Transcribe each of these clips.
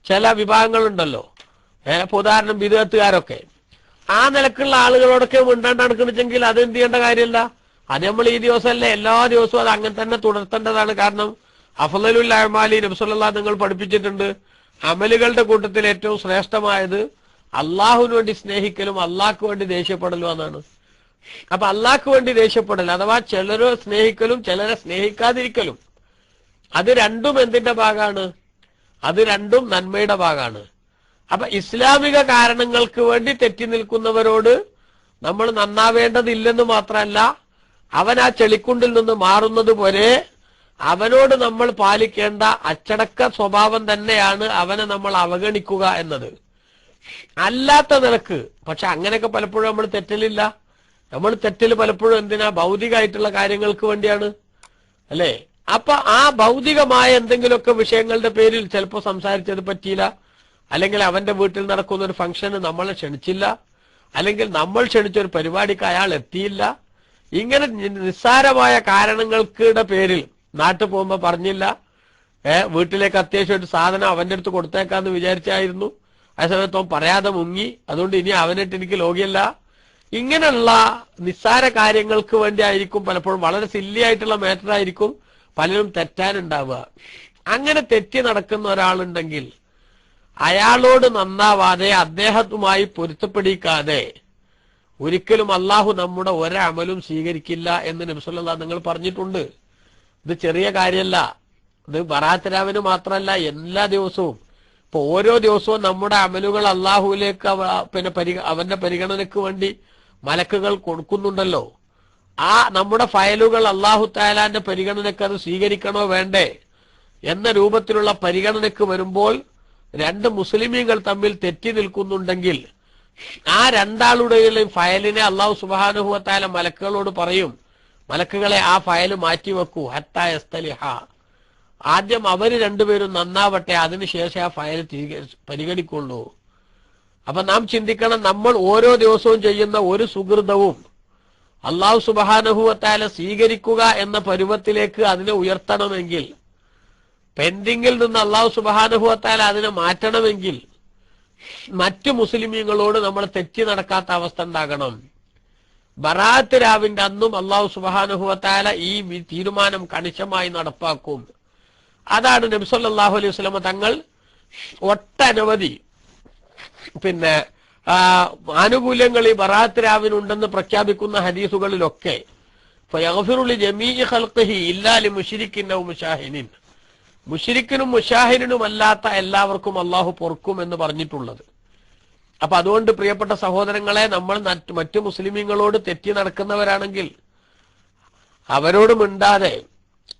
ചില വിഭാഗങ്ങളുണ്ടല്ലോ, ഇപ്പൊ ഉദാഹരണം ബിദ്അത്തുകാരൊക്കെ, ആ നിലക്കുള്ള ആളുകളോടൊക്കെ മിണ്ടാണ്ട് നടക്കണിച്ചെങ്കിൽ അത് എന്ത് ചെയ്യേണ്ട കാര്യമില്ല. അത് നമ്മൾ ഈ ദിവസമല്ല, എല്ലാ ദിവസവും അത് അങ്ങനെ തന്നെ തുടർത്തേണ്ടതാണ്. കാരണം അഫ്ളലുൽ അഅ്മാലി നബി സല്ലല്ലാഹു നിങ്ങൾ പഠിപ്പിച്ചിട്ടുണ്ട്, അമലുകളുടെ കൂട്ടത്തിൽ ഏറ്റവും ശ്രേഷ്ഠമായത് അള്ളാഹുവിന് വേണ്ടി സ്നേഹിക്കലും അള്ളാഹ്ക്ക് വേണ്ടി ദേഷ്യപ്പെടലും എന്നാണ്. അപ്പൊ അള്ളാഹ്ക്ക് വേണ്ടി ദേഷ്യപ്പെടൽ അഥവാ ചിലരെ സ്നേഹിക്കലും ചിലരെ സ്നേഹിക്കാതിരിക്കലും, അത് രണ്ടും എന്തിന്റെ ഭാഗമാണ്? അത് രണ്ടും നന്മയുടെ ഭാഗമാണ്. അപ്പൊ ഇസ്ലാമിക കാരണങ്ങൾക്ക് വേണ്ടി തെറ്റി നിൽക്കുന്നവരോട് നമ്മൾ നന്നാവേണ്ടതില്ലെന്ന് മാത്രമല്ല, അവൻ ആ ചെളിക്കുണ്ടിൽ നിന്ന് മാറുന്നത് പോലെ അവനോട് നമ്മൾ പാലിക്കേണ്ട അച്ചടക്ക സ്വഭാവം തന്നെയാണ് അവനെ നമ്മൾ അവഗണിക്കുക എന്നത്. അല്ലാത്ത നിലക്ക് പക്ഷെ അങ്ങനെയൊക്കെ പലപ്പോഴും നമ്മൾ തെറ്റലില്ല. നമ്മൾ തെറ്റൽ പലപ്പോഴും എന്തിനാ? ഭൗതികമായിട്ടുള്ള കാര്യങ്ങൾക്ക് വേണ്ടിയാണ്, അല്ലേ? അപ്പൊ ആ ഭൗതികമായ എന്തെങ്കിലുമൊക്കെ വിഷയങ്ങളുടെ പേരിൽ ചിലപ്പോൾ സംസാരിച്ചത് പറ്റിയില്ല, അല്ലെങ്കിൽ അവന്റെ വീട്ടിൽ നടക്കുന്ന ഒരു ഫംഗ്ഷന് നമ്മളെ ക്ഷണിച്ചില്ല, അല്ലെങ്കിൽ നമ്മൾ ക്ഷണിച്ചൊരു പരിപാടിക്ക് അയാൾ എത്തിയില്ല, ഇങ്ങനെ നിസ്സാരമായ കാരണങ്ങളുടെ പേരിൽ നാട്ടിൽ പോകുമ്പോ പറഞ്ഞില്ല, വീട്ടിലേക്ക് അത്യാവശ്യം ഒരു സാധനം അവന്റെ അടുത്ത് കൊടുത്തേക്കാന്ന് വിചാരിച്ചായിരുന്നു, ആ സമയത്ത് അവൻ പറയാതെ മുങ്ങി, അതുകൊണ്ട് ഇനി അവനായിട്ട് എനിക്ക് ലോകിയല്ല. ഇങ്ങനെയുള്ള നിസ്സാര കാര്യങ്ങൾക്ക് വേണ്ടി ആയിരിക്കും പലപ്പോഴും, വളരെ സില്ലി ആയിട്ടുള്ള മാറ്റർ ആയിരിക്കും പലരും തെറ്റാനുണ്ടാവുക. അങ്ങനെ തെറ്റി നടക്കുന്ന ഒരാളുണ്ടെങ്കിൽ അയാളോട് നന്നാവാതെ അദ്ദേഹത്തുമായി പൊരുത്തപ്പെടിക്കാതെ ഒരിക്കലും അള്ളാഹു നമ്മുടെ ഒരമലും സ്വീകരിക്കില്ല എന്ന് നബി സല്ലല്ലാഹു നിങ്ങൾ പറഞ്ഞിട്ടുണ്ട്. ഇത് ചെറിയ കാര്യമല്ല. ഇത് ബറാത്ത് രാവിന് മാത്രമല്ല, എല്ലാ ദിവസവും. ഇപ്പൊ ഓരോ ദിവസവും നമ്മുടെ അമലുകൾ അള്ളാഹുവിലേക്ക് അവന്റെ പരിഗണനയ്ക്ക് വേണ്ടി മലക്കുകൾ കൊടുക്കുന്നുണ്ടല്ലോ. ആ നമ്മുടെ ഫയലുകൾ അള്ളാഹു തആലാന്റെ പരിഗണനയ്ക്ക് അത് സ്വീകരിക്കണോ വേണ്ടേ എന്ന രൂപത്തിലുള്ള പരിഗണനയ്ക്ക് വരുമ്പോൾ രണ്ട് മുസ്ലിമീങ്ങൾ തമ്മിൽ തെറ്റി നിൽക്കുന്നുണ്ടെങ്കിൽ ആ രണ്ടാളുടെയും ഫയലിനെ അള്ളാഹു സുബ്ഹാനഹു വ തആല മലക്കുകളോട് പറയും, മലക്കുകളെ ആ ഫയൽ മാറ്റിവെക്കൂ, ഹത്താ യസ്തലിഹ. ആദ്യം അവര് രണ്ടുപേരും നന്നാവട്ടെ, അതിനുശേഷം ആ ഫയൽ പരിഗണിക്കുള്ളൂ. അപ്പൊ നാം ചിന്തിക്കണം, നമ്മൾ ഓരോ ദിവസവും ചെയ്യുന്ന ഒരു സുഹൃതവും അള്ളാഹു സുബ്ഹാനഹു വ തആല സ്വീകരിക്കുക എന്ന പരുവത്തിലേക്ക് അതിനെ ഉയർത്തണമെങ്കിൽ, പെൻഡിങ്ങിൽ നിന്ന് അള്ളാഹു സുബ്ഹാനഹു വ തആല അതിനെ മാറ്റണമെങ്കിൽ മറ്റു മുസ്ലിമീങ്ങളോട് നമ്മൾ തെറ്റി നടക്കാത്ത അവസ്ഥ ഉണ്ടാകണം. ബറാത്ത് രാവിന്റെ അന്നും അള്ളാഹു സുബ്ഹാനഹു വ തആല ഈ തീരുമാനം കണിശമായി നടപ്പാക്കും. അതാണ് നബി സല്ലല്ലാഹു അലൈഹി വസല്ലം തങ്ങൾ ഒട്ടനവധി ആനുകൂല്യങ്ങൾ ഈ ബറാത്ത് രാവിനുണ്ടെന്ന് പ്രഖ്യാപിക്കുന്ന ഹദീസുകളിലൊക്കെ ഫയഗ്ഫിറു ലിജമീഇ ഖൽഖിഹി ഇല്ലാ ലിമുശ്രിക്കിൻ ഔ മുശാഹിനിൻ, മുശ്രിക്കിനും മുശാഹിനും അല്ലാത്ത എല്ലാവർക്കും അള്ളാഹു പൊറുക്കും എന്ന് പറഞ്ഞിട്ടുള്ളത്. അപ്പൊ അതുകൊണ്ട് പ്രിയപ്പെട്ട സഹോദരങ്ങളെ, നമ്മൾ മറ്റു മുസ്ലിമീങ്ങളോട് തെറ്റി നടക്കുന്നവരാണെങ്കിൽ അവരോട് മിണ്ടാതെ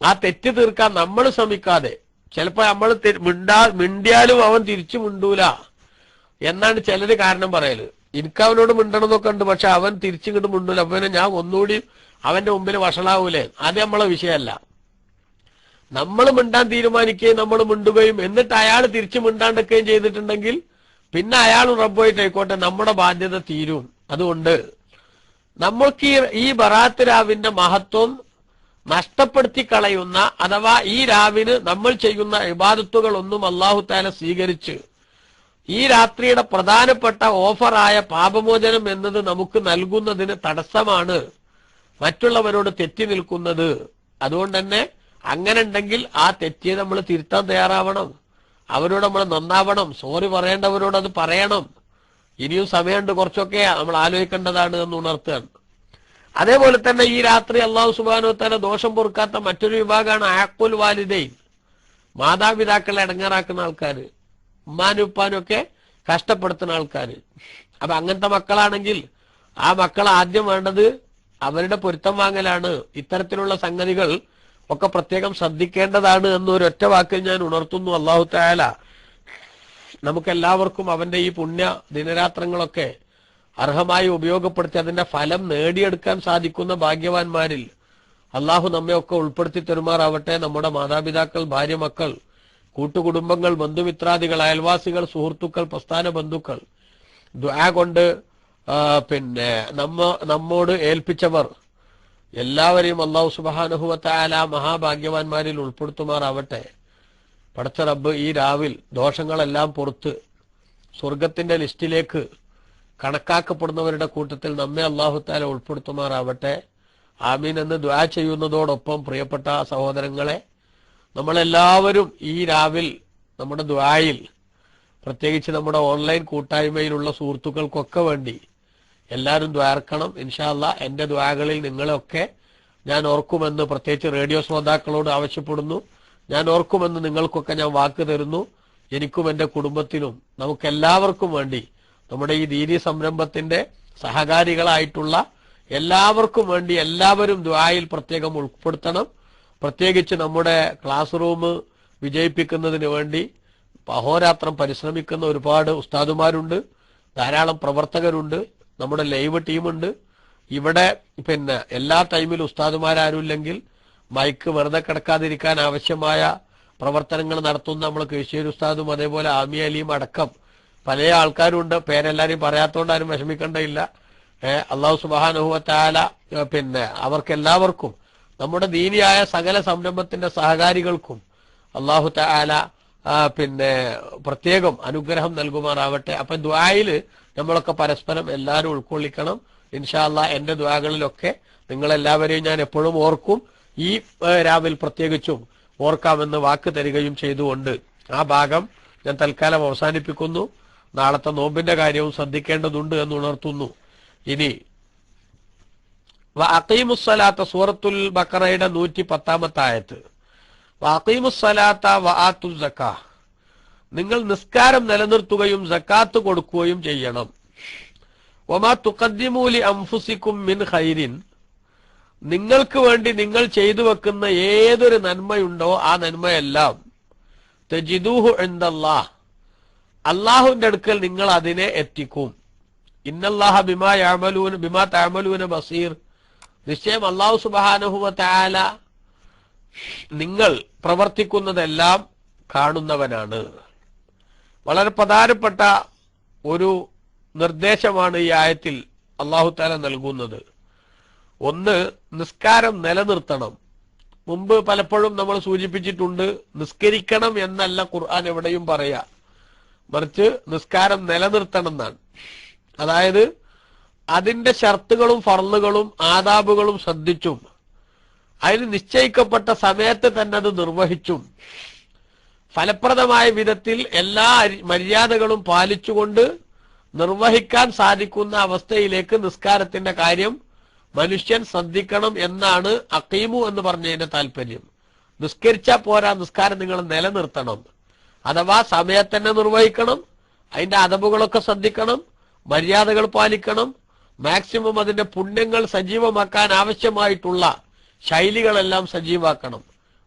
ആ തെറ്റ് തീർക്കാൻ നമ്മൾ ശ്രമിക്കാതെ, ചിലപ്പോ നമ്മൾ മിണ്ടിയാലും അവൻ തിരിച്ചു മിണ്ടൂല എന്നാണ് ചിലര് കാരണം പറയല്. എനിക്ക് അവനോട് മിണ്ടണമെന്നൊക്കെ ഉണ്ട്, പക്ഷെ അവൻ തിരിച്ചിങ്ങോട്ട് മിണ്ടൂല, അപ്പൊ ഞാൻ ഒന്നുകൂടി അവന്റെ മുമ്പിൽ വഷളാവൂലേ? അത് നമ്മളെ വിഷയമല്ല. നമ്മൾ മിണ്ടാൻ തീരുമാനിക്കുകയും നമ്മൾ മിണ്ടുകയും എന്നിട്ട് അയാൾ തിരിച്ചു മിണ്ടാണ്ടൊക്കെയും ചെയ്തിട്ടുണ്ടെങ്കിൽ പിന്നെ അയാളും റബ്ബുമായിട്ട് ആയിക്കോട്ടെ, നമ്മുടെ ബാധ്യത തീരും. അതുകൊണ്ട് നമ്മൾക്ക് ഈ ബറാത്ത് രാവിന്റെ മഹത്വം നഷ്ടപ്പെടുത്തി കളയുന്ന, അഥവാ ഈ രാവിന് നമ്മൾ ചെയ്യുന്ന ഇബാദത്തുകളൊന്നും അല്ലാഹു തആല സ്വീകരിച്ച് ഈ രാത്രിയുടെ പ്രധാനപ്പെട്ട ഓഫറായ പാപമോചനം എന്നത് നമുക്ക് നൽകുന്നതിന് തടസ്സമാണ് മറ്റുള്ളവരോട് തെറ്റി നിൽക്കുന്നത്. അതുകൊണ്ട് തന്നെ അങ്ങനെ ഉണ്ടെങ്കിൽ ആ തെറ്റിയെ നമ്മൾ തിരുത്താൻ തയ്യാറാവണം, അവരോട് നമ്മൾ നന്നാവണം, സോറി പറയേണ്ടവരോട് അത് പറയണം. ഇനിയും സമയമുണ്ട്, കുറച്ചൊക്കെ നമ്മൾ ആലോചിക്കേണ്ടതാണ് എന്ന് ഉണർത്തുകയാണ്. അതേപോലെ തന്നെ ഈ രാത്രി അല്ലാഹു സുബ്ഹാനഹു വ തആല ദോഷം പൊറുക്കാത്ത മറ്റൊരു വിഭാഗമാണ് ആഖുൽ വാലിദൈൻ, മാതാപിതാക്കളെ ഇടങ്ങേറാക്കുന്ന ആൾക്കാര്, ഉമ്മാനും ഉപ്പാനും ഒക്കെ കഷ്ടപ്പെടുത്തുന്ന ആൾക്കാര്. അപ്പൊ അങ്ങനത്തെ മക്കളാണെങ്കിൽ ആ മക്കൾ ആദ്യം വേണ്ടത് അവരുടെ പൊരുത്തം വാങ്ങലാണ്. ഇത്തരത്തിലുള്ള സംഗതികൾ ഒക്കെ പ്രത്യേകം ശ്രദ്ധിക്കേണ്ടതാണ് എന്നൊരു ഒറ്റ വാക്കിൽ ഞാൻ ഉണർത്തുന്നു. അല്ലാഹു തആല നമുക്കെല്ലാവർക്കും അവന്റെ ഈ പുണ്യ ദിനരാത്രങ്ങളൊക്കെ അർഹമായി ഉപയോഗപ്പെടുത്തി അതിന്റെ ഫലം നേടിയെടുക്കാൻ സാധിക്കുന്ന ഭാഗ്യവാന്മാരിൽ അള്ളാഹു നമ്മയൊക്കെ ഉൾപ്പെടുത്തി തരുമാറാവട്ടെ. നമ്മുടെ മാതാപിതാക്കൾ, ഭാര്യ, മക്കൾ, കൂട്ടുകുടുംബങ്ങൾ, ബന്ധുമിത്രാദികൾ, അയൽവാസികൾ, സുഹൃത്തുക്കൾ, പ്രസ്ഥാന ബന്ധുക്കൾ, ദുആ കൊണ്ട് നമ്മോട് ഏൽപ്പിച്ചവർ എല്ലാവരെയും അല്ലാഹു സുബ്ഹാനഹു വ തആല മഹാഭാഗ്യവാന്മാരിൽ ഉൾപ്പെടുത്തുമാറാവട്ടെ. പടച്ച റബ്ബ് ഈ രാവിൽ ദോഷങ്ങളെല്ലാം പുറത്ത് സ്വർഗത്തിന്റെ ലിസ്റ്റിലേക്ക് കണക്കാക്കപ്പെടുന്നവരുടെ കൂട്ടത്തിൽ നമ്മെ അല്ലാഹു തആല ഉൾപ്പെടുത്തുമാറാവട്ടെ. ആമീൻ എന്ന് ദുആ ചെയ്യുന്നതോടൊപ്പം പ്രിയപ്പെട്ട സഹോദരങ്ങളെ, നമ്മളെല്ലാവരും ഈ രാവിൽ നമ്മുടെ ദുആയിൽ, പ്രത്യേകിച്ച് നമ്മുടെ ഓൺലൈൻ കൂട്ടായ്മയിലുള്ള സുഹൃത്തുക്കൾക്കൊക്കെ വേണ്ടി എല്ലാവരും ദ്വാർക്കണം. ഇൻഷാ അല്ലാഹ് എന്റെ ദ്വാകളിൽ നിങ്ങളെയൊക്കെ ഞാൻ ഓർക്കുമെന്ന് പ്രത്യേകിച്ച് റേഡിയോ ശ്രോതാക്കളോട് ആവശ്യപ്പെടുന്നു. ഞാൻ ഓർക്കുമെന്ന് നിങ്ങൾക്കൊക്കെ ഞാൻ വാക്ക് തരുന്നു. എനിക്കും എന്റെ കുടുംബത്തിനും നമുക്കെല്ലാവർക്കും വേണ്ടി, നമ്മുടെ ഈ ദീനി സംരംഭത്തിന്റെ സഹകാരികളായിട്ടുള്ള എല്ലാവർക്കും വേണ്ടി എല്ലാവരും ദുആയിൽ പ്രത്യേകം ഉൾപ്പെടുത്തണം. പ്രത്യേകിച്ച് നമ്മുടെ ക്ലാസ് റൂം വിജയിപ്പിക്കുന്നതിന് വേണ്ടി അഹോരാത്രം പരിശ്രമിക്കുന്ന ഒരുപാട് ഉസ്താദുമാരുണ്ട്, ധാരാളം പ്രവർത്തകരുണ്ട്, നമ്മുടെ ലൈവ് ടീമുണ്ട്. ഇവിടെ എല്ലാ ടൈമിലും ഉസ്താദുമാരാരുമില്ലെങ്കിൽ മൈക്ക് വെറുതെ കിടക്കാതിരിക്കാൻ ആവശ്യമായ പ്രവർത്തനങ്ങൾ നടത്തുന്ന നമ്മൾ കീഴ്ശ്ശേരി ഉസ്താദും അതേപോലെ ആമി അലിയും അടക്കം പല ആൾക്കാരുണ്ട്. പേരെല്ലാരെയും പറയാത്തോണ്ട് ആരും വിഷമിക്കേണ്ടയില്ല. അല്ലാഹു സുബ്ഹാനഹു വ തആല അവർക്കെല്ലാവർക്കും, നമ്മുടെ ദീനിയായ സകല സംരംഭത്തിന്റെ സഹകാരികൾക്കും അല്ലാഹു തആല പ്രത്യേകം അനുഗ്രഹം നൽകുമാറാവട്ടെ. അപ്പൊ ദുആയിൽ നമ്മളൊക്കെ പരസ്പരം എല്ലാവരും ഉൾക്കൊള്ളിക്കണം. ഇൻഷാ അല്ലാഹ് എന്റെ ദുആകളിലൊക്കെ നിങ്ങളെല്ലാവരെയും ഞാൻ എപ്പോഴും ഓർക്കും. ഈ രാവിൽ പ്രത്യേകിച്ചും ഓർക്കാമെന്ന് വാക്ക് തരികയും ചെയ്തുകൊണ്ട് ആ ഭാഗം ഞാൻ തൽക്കാലം അവസാനിപ്പിക്കുന്നു. നാളത്തെ നോമ്പിന്റെ കാര്യവും ശ്രദ്ധിക്കേണ്ടതുണ്ട് എന്ന് ഉണർത്തുന്നു. ഇനി വഅഖീമുസ്സലാത്ത, സൂറത്തുൽ ബഖറയുടെ 110-ാമത്തെ ആയത്ത്. വഅഖീമുസ്സലാത്ത വആത്തുസ്സക്കാ, നിങ്ങൾ നിസ്കാരം നിലനിർത്തുകയും സക്കാത്ത് കൊടുക്കുകയും ചെയ്യണം. വമാ തുഖദ്ദിമൂ ലി അൻഫുസികും മിൻ ഖൈരിൻ, നിങ്ങൾക്ക് വേണ്ടി നിങ്ങൾ ചെയ്തു വെക്കുന്ന ഏതൊരു നന്മയുണ്ടോ ആ നന്മയെല്ലാം തജിദൂഹു ഇൻദല്ലാഹ്, അല്ലാഹുവിന്റെ അടുക്കൽ നിങ്ങൾ അതിനെ എത്തിക്കും. ഇന്നല്ലാഹ ബിമാ തഅമലൂന ബസീർ, നിശ്ചയം അല്ലാഹു സുബ്ഹാനഹു വ തആല നിങ്ങൾ പ്രവർത്തിക്കുന്നതെല്ലാം കാണുന്നവനാണ്. വളരെ പ്രധാനപ്പെട്ട ഒരു നിർദ്ദേശമാണ് ഈ ആയത്തിൽ അല്ലാഹു തആല നൽകുന്നത്. ഒന്ന്, നിസ്കാരം നിലനിർത്തണം. മുമ്പ് പലപ്പോഴും നമ്മൾ സൂചിപ്പിച്ചിട്ടുണ്ട്, നിസ്കരിക്കണം എന്നല്ല ഖുർആൻ എവിടെയും പറയാ, മറിച്ച് നിസ്കാരം നിലനിർത്തണം എന്നാണ്. അതായത് അതിന്റെ ഷർത്തുകളും ഫർളുകളും ആദാബുകളും ശ്രദ്ധിച്ചും അതിന് നിശ്ചയിക്കപ്പെട്ട സമയത്ത് തന്നെ അത് നിർവഹിച്ചും ഫലപ്രദമായ വിധത്തിൽ എല്ലാ മര്യാദകളും പാലിച്ചുകൊണ്ട് നിർവഹിക്കാൻ സാധിക്കുന്ന അവസ്ഥയിലേക്ക് നിസ്കാരത്തിന്റെ കാര്യം മനുഷ്യൻ ശ്രദ്ധിക്കണം എന്നാണ് അഖീമു എന്ന് പറഞ്ഞതിന്റെ താല്പര്യം. നിസ്കരിച്ചാൽ പോരാ, നിസ്കാരം നിങ്ങൾ നിലനിർത്തണം. അഥവാ സമയത്ത് തന്നെ നിർവഹിക്കണം, അതിന്റെ അദബുകളൊക്കെ ശ്രദ്ധിക്കണം, മര്യാദകൾ പാലിക്കണം, മാക്സിമം അതിന്റെ പുണ്യങ്ങൾ സജീവമാക്കാൻ ആവശ്യമായിട്ടുള്ള ശൈലികളെല്ലാം സജീവാക്കണം.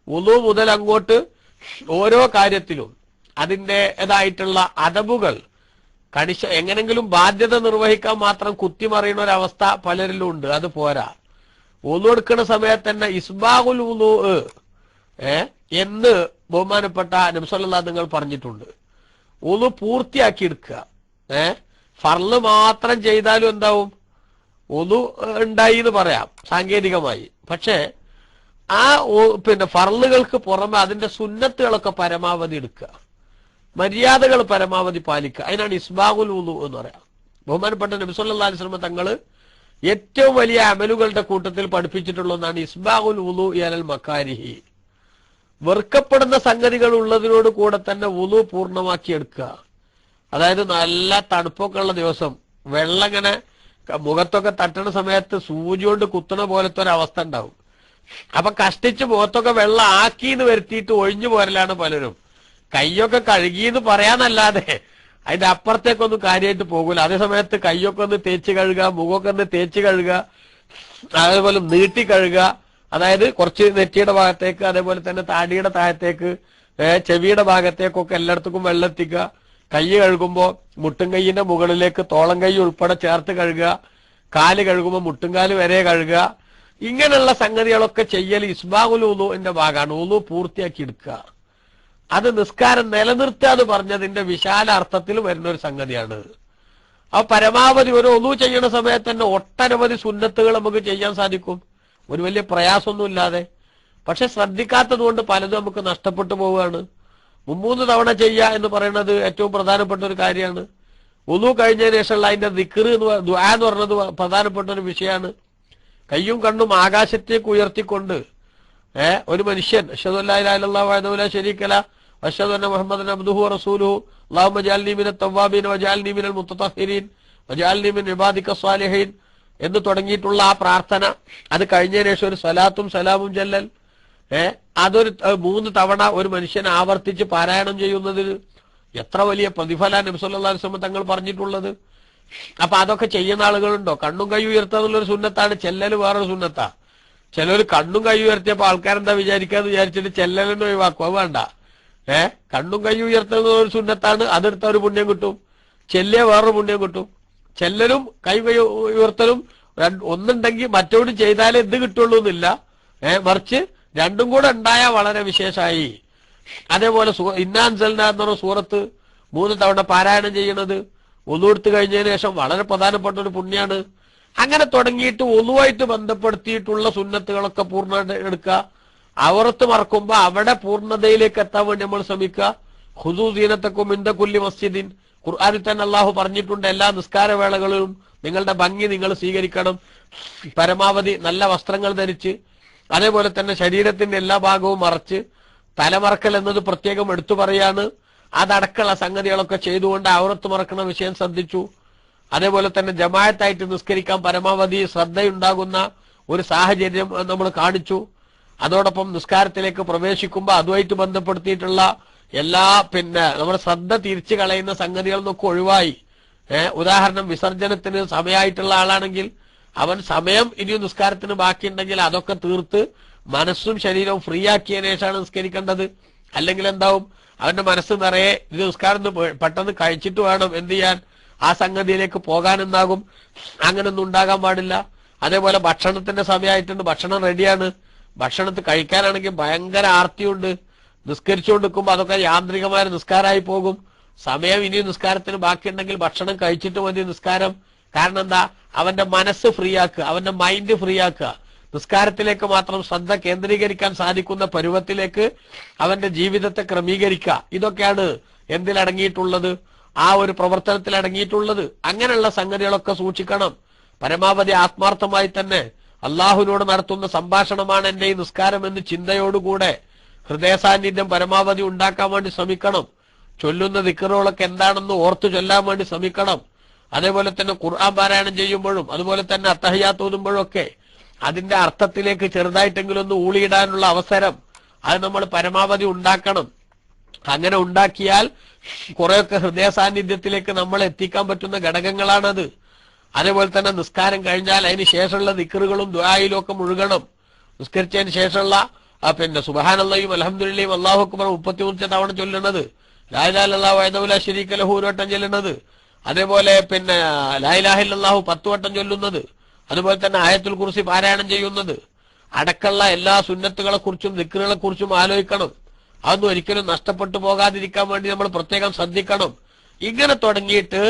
വുളു മുതൽ അങ്ങോട്ട് ഓരോ കാര്യത്തിലും അതിൻ്റെതായിട്ടുള്ള അദബുകൾ എങ്ങനെങ്കിലും ബാധ്യത നിർവഹിക്കാൻ മാത്രം കുത്തിമറിയുന്ന ഒരവസ്ഥ പലരിലും ഉണ്ട്. അത് പോരാ. വുളു എടുക്കുന്ന സമയത്ത് തന്നെ ഇസ്ബാഹുൽ വുളു എന്ന് ബഹുമാനപ്പെട്ട നബി സല്ലല്ലാഹു നിങ്ങൾ പറഞ്ഞിട്ടുണ്ട്. വുളു പൂർത്തിയാക്കി എടുക്കുക. ഫർള് മാത്രം ചെയ്താലും എന്താവും, വുളു ഉണ്ടായി എന്ന് പറയാം സാങ്കേതികമായി. പക്ഷെ ആ ഫർളുകൾക്ക് പുറമെ അതിന്റെ സുന്നത്തുകളൊക്കെ പരമാവധി എടുക്കുക, മര്യാദകൾ പരമാവധി പാലിക്കുക. അതിനാണ് ഇസ്ബാഹുൽ വുളു എന്ന് പറയാം. ബഹുമാനപ്പെട്ട നബി സല്ലല്ലാഹു അലൈഹി വസല്ലം തങ്ങള് ഏറ്റവും വലിയ അമലുകളുടെ കൂട്ടത്തിൽ പഠിപ്പിച്ചിട്ടുള്ള ഒന്നാണ് ഇസ്ബാഹുൽ വുളു അലൽ മക്കാരിഹി. വെറുക്കപ്പെടുന്ന സംഗതികൾ ഉള്ളതിനോട് കൂടെ തന്നെ വുളു പൂർണ്ണമാക്കി എടുക്കുക. അതായത് നല്ല തണുപ്പൊക്കെ ഉള്ള ദിവസം വെള്ളം ഇങ്ങനെ മുഖത്തൊക്കെ തട്ടണ സമയത്ത് സൂചി കൊണ്ട് കുത്തണ പോലത്തെ ഒരവസ്ഥ ഉണ്ടാവും. അപ്പൊ കഷ്ടിച്ച് മുഖത്തൊക്കെ വെള്ളം ആക്കിന്ന് വരുത്തിയിട്ട് ഒഴിഞ്ഞു പോരലാണ് പലരും. കൈയൊക്കെ കഴുകിയെന്ന് പറയാന്നല്ലാതെ അതിന്റെ അപ്പുറത്തേക്കൊന്നും കാര്യമായിട്ട് പോകൂല. അതേ സമയത്ത് കൈയൊക്കെ ഒന്ന് തേച്ച് കഴുകുക, മുഖമൊക്കെ ഒന്ന് തേച്ച് കഴുകുക, അതേപോലെ നീട്ടി കഴുകുക. അതായത് കുറച്ച് നെറ്റിയുടെ ഭാഗത്തേക്ക്, അതേപോലെ തന്നെ താടിയുടെ താഴത്തേക്ക്, ചെവിയുടെ ഭാഗത്തേക്കൊക്കെ എല്ലായിടത്തേക്കും വെള്ളം എത്തിക്കുക. കൈ കഴുകുമ്പോൾ മുട്ടും കൈയിന്റെ മുകളിലേക്ക് തോളം കൈ ഉൾപ്പെടെ ചേർത്ത് കഴുകുക. കാല് കഴുകുമ്പോൾ മുട്ടുംകാല് വരെ കഴുകുക. ഇങ്ങനെയുള്ള സംഗതികളൊക്കെ ചെയ്യൽ ഇസ്ബാഹുൽ വുളുവിന്റെ ഭാഗമാണ്. വുളു പൂർത്തിയാക്കി എടുക്കുക. അത് നിസ്കാരം നിലനിർത്തുക എന്ന് പറഞ്ഞതിന്റെ വിശാല അർത്ഥത്തിൽ വരുന്ന ഒരു സംഗതിയാണ്. അപ്പൊ പരമാവധി ഒരു വുളു ചെയ്യുന്ന സമയത്ത് തന്നെ ഒട്ടനവധി സുന്നത്തുകൾ നമുക്ക് ചെയ്യാൻ സാധിക്കും, ഒരു വലിയ പ്രയാസമൊന്നും ഇല്ലാതെ. പക്ഷെ ശ്രദ്ധിക്കാത്തത് കൊണ്ട് പലതും നമുക്ക് നഷ്ടപ്പെട്ടു പോവുകയാണ്. 3 തവണ ചെയ്യുക എന്ന് പറയുന്നത് ഏറ്റവും പ്രധാനപ്പെട്ട ഒരു കാര്യമാണ്. വുളു കഴിഞ്ഞതിന് ശേഷമുള്ള അതിന്റെ ദിക്ർ ദുആ എന്ന് പറയുന്നത് പ്രധാനപ്പെട്ട ഒരു വിഷയമാണ്. കയ്യും കണ്ണും ആകാശത്തേക്ക് ഉയർത്തിക്കൊണ്ട് ഒരു മനുഷ്യൻ അശ്ഹദു അല്ലാ ഇലാഹ ഇല്ലല്ലാഹു വഹ്ദഹു ലാ ശരീക ലഹു വഅശ്ഹദു അന്ന മുഹമ്മദൻ അബ്ദുഹു വറസൂലുഹു അല്ലാഹുമ്മ ജഅൽനി മിനൽ തവ്വാബീൻ വജഅൽനി മിനൽ മുത്തതഹിരീൻ വജഅൽനി മിൻ ഇബാദിക സ്വാലിഹീൻ എന്ന് തുടങ്ങിയിട്ടുള്ള ആ പ്രാർത്ഥന, അത് കഴിഞ്ഞതിന് ശേഷം ഒരു സ്വലാത്തും സലാമും ചൊല്ലൽ, അതൊരു 3 തവണ ഒരു മനുഷ്യൻ ആവർത്തിച്ച് പാരായണം ചെയ്യുന്നതിന് എത്ര വലിയ പ്രതിഫല നബി സല്ലല്ലാഹു അലൈഹി വസല്ലം തങ്ങൾ പറഞ്ഞിട്ടുള്ളത്. അപ്പൊ അതൊക്കെ ചെയ്യുന്ന ആളുകളുണ്ടോ? കണ്ണും കൈ ഉയർത്തുക എന്നുള്ളൊരു സുന്നത്താണ്, ചെല്ലല് വേറൊരു സുന്നത്താ. ചിലർ കണ്ണും കൈ ഉയർത്തിയപ്പോ ആൾക്കാരെന്താ വിചാരിക്കാന്ന് വിചാരിച്ചിട്ട് ചെല്ലലെന്ന് ഒഴിവാക്കുക, വേണ്ട. കണ്ണും കൈ ഉയർത്തുന്ന ഒരു സുന്നത്താണ്, അതെടുത്ത ഒരു പുണ്യം കിട്ടും. ചെല്ലിയ വേറൊരു പുണ്യം കിട്ടും. ചെല്ലലും കൈ ഉയർത്തലും ഒന്നുണ്ടെങ്കിൽ മറ്റോടും ചെയ്താലേ ഇത് കിട്ടുള്ളൂ എന്നില്ല. മറിച്ച് രണ്ടും കൂടെ ഉണ്ടായാൽ വളരെ വിശേഷമായി. അതേപോലെ ഇന്നാ അൻസൽനാ എന്ന് പറഞ്ഞ സൂറത്ത് 3 തവണ പാരായണം ചെയ്യണത് വുളു എടുത്തു കഴിഞ്ഞതിന് ശേഷം വളരെ പ്രധാനപ്പെട്ട ഒരു പുണ്യാണ്. അങ്ങനെ തുടങ്ങിയിട്ട് വുളുവായിട്ട് ബന്ധപ്പെടുത്തിയിട്ടുള്ള സുന്നത്തുകളൊക്കെ പൂർണ്ണമായിട്ട് എടുക്കുക. അവറത്ത് മറക്കുമ്പോ അവിടെ പൂർണ്ണതയിലേക്ക് എത്താൻ വേണ്ടി നമ്മൾ ശ്രമിക്കുക. ഖുദൂ സീനത്തക്കും ഇൻദ കുല്ലി മസ്ജിദിൻ, ഖുർആനിൽ തന്നെ അള്ളാഹു പറഞ്ഞിട്ടുണ്ട്, എല്ലാ നിസ്കാരവേളകളിലും നിങ്ങളുടെ ഭംഗി നിങ്ങൾ സ്വീകരിക്കണം, പരമാവധി നല്ല വസ്ത്രങ്ങൾ ധരിച്ച്, അതേപോലെ തന്നെ ശരീരത്തിന്റെ എല്ലാ ഭാഗവും മറച്ച്, തലമറക്കൽ എന്നത് പ്രത്യേകം എടുത്തു പറയാണ്. അതടക്കമുള്ള സംഗതികളൊക്കെ ചെയ്തുകൊണ്ട് ഔറത്ത് മറക്കുന്ന വിഷയം ശ്രദ്ധിച്ചു. അതേപോലെ തന്നെ ജമാഅത്തായിട്ട് നിസ്കരിക്കാൻ പരമാവധി ശ്രദ്ധയുണ്ടാകുന്ന ഒരു സാഹചര്യം നമ്മൾ കാണിച്ചു. അതോടൊപ്പം നിസ്കാരത്തിലേക്ക് പ്രവേശിക്കുമ്പോൾ അതുമായിട്ട് ബന്ധപ്പെടുത്തിയിട്ടുള്ള എല്ലാ നമ്മുടെ ശ്രദ്ധ തിരിച്ചു കളയുന്ന സംഗതികളിൽ നിന്നൊക്കെ ഒഴിവായി. ഉദാഹരണം, വിസർജനത്തിന് സമയമായിട്ടുള്ള ആളാണെങ്കിൽ അവൻ സമയം ഇനിയും നിസ്കാരത്തിന് ബാക്കിയുണ്ടെങ്കിൽ അതൊക്കെ തീർത്ത് മനസ്സും ശരീരവും ഫ്രീ ആക്കിയതിനു ശേഷമാണ് നിസ്കരിക്കേണ്ടത്. അല്ലെങ്കിൽ എന്താവും, അവന്റെ മനസ്സ് നിറയെ ഇത് നിസ്കാരം പെട്ടെന്ന് കഴിച്ചിട്ട് വേണം എന്ത് ചെയ്യാൻ, ആ സംഗതിയിലേക്ക് പോകാനെന്നാകും. അങ്ങനൊന്നും ഉണ്ടാകാൻ പാടില്ല. അതേപോലെ ഭക്ഷണത്തിന്റെ സമയമായിട്ടുണ്ട്, ഭക്ഷണം റെഡിയാണ്, ഭക്ഷണത്തിൽ കഴിക്കാനാണെങ്കിൽ ഭയങ്കര ആർത്തിയുണ്ട്, നിസ്കരിച്ചുകൊണ്ടിരിക്കുമ്പോ അതൊക്കെ യാന്ത്രികമായ നിസ്കാരമായി പോകും. സമയം ഇനിയും നിസ്കാരത്തിന് ബാക്കിയുണ്ടെങ്കിൽ ഭക്ഷണം കഴിച്ചിട്ട് മതി നിസ്കാരം. കാരണം എന്താ, അവന്റെ മനസ്സ് ഫ്രീ ആക്കുക, അവന്റെ മൈൻഡ് ഫ്രീ ആക്കുക, നിസ്കാരത്തിലേക്ക് മാത്രം ശ്രദ്ധ കേന്ദ്രീകരിക്കാൻ സാധിക്കുന്ന പരുവത്തിലേക്ക് അവന്റെ ജീവിതത്തെ ക്രമീകരിക്കുക. ഇതൊക്കെയാണ് എന്തിലടങ്ങിയിട്ടുള്ളത്, ആ ഒരു പ്രവർത്തനത്തിൽ അടങ്ങിയിട്ടുള്ളത്. അങ്ങനെയുള്ള സംഗതികളൊക്കെ സൂക്ഷിക്കണം. പരമാവധി ആത്മാർത്ഥമായി തന്നെ അള്ളാഹുവിനോട് നടത്തുന്ന സംഭാഷണമാണ് എന്റെ ഈ നിസ്കാരം എന്ന് ചിന്തയോടുകൂടെ ഹൃദയ സാന്നിധ്യം പരമാവധി ഉണ്ടാക്കാൻ വേണ്ടി ശ്രമിക്കണം. ചൊല്ലുന്ന ദിക്റുകളൊക്കെ എന്താണെന്ന് ഓർത്തു ചൊല്ലാൻ വേണ്ടി ശ്രമിക്കണം. അതേപോലെ തന്നെ ഖുർആൻ പാരായണം ചെയ്യുമ്പോഴും അതുപോലെ തന്നെ അത്തഹിയാത്ത് ഓതുമ്പോഴും ഒക്കെ അതിന്റെ അർത്ഥത്തിലേക്ക് ചെറുതായിട്ടെങ്കിലും ഒന്ന് ഊളിയിടാനുള്ള അവസരം അത് നമ്മൾ പരമാവധി ഉണ്ടാക്കണം. അങ്ങനെ ഉണ്ടാക്കിയാൽ കുറെയൊക്കെ ഹൃദയ സാന്നിധ്യത്തിലേക്ക് നമ്മൾ എത്തിക്കാൻ പറ്റുന്ന ഘടകങ്ങളാണത്. അതേപോലെ തന്നെ നിസ്കാരം കഴിഞ്ഞാൽ അതിന് ശേഷമുള്ള ദിക്റുകളും ദുആയിലും ഒക്കെ മുഴുകണം. നിസ്കരിച്ചതിന് ശേഷമുള്ള സുബ്ഹാനല്ലാഹി അൽഹംദുലില്ലാഹി അല്ലാഹു അക്ബർ 33 തവണ ചൊല്ലുന്നത്, ലാ ഇലാഹ ഇല്ലല്ലാഹു വഹ്ദഹു ലാ ശരീക ലഹു 1 വട്ടം ചൊല്ലുന്നത്, അതേപോലെ ലാ ഇലാഹ ഇല്ലല്ലാഹു 10 വട്ടം ചൊല്ലുന്നത്, അതുപോലെ തന്നെ ആയത്തുൽ കുർസി പാരായണം ചെയ്യുന്നത് അടക്കമുള്ള എല്ലാ സുന്നത്തുകളെ കുറിച്ചും ദിക്റുകളെ കുറിച്ചും ആലോചിക്കണം. അതൊന്നും ഒരിക്കലും നഷ്ടപ്പെട്ടു പോകാതിരിക്കാൻ വേണ്ടി നമ്മൾ പ്രത്യേകം ശ്രദ്ധിക്കണം. ഇങ്ങനെ തുടങ്ങിയിട്ട്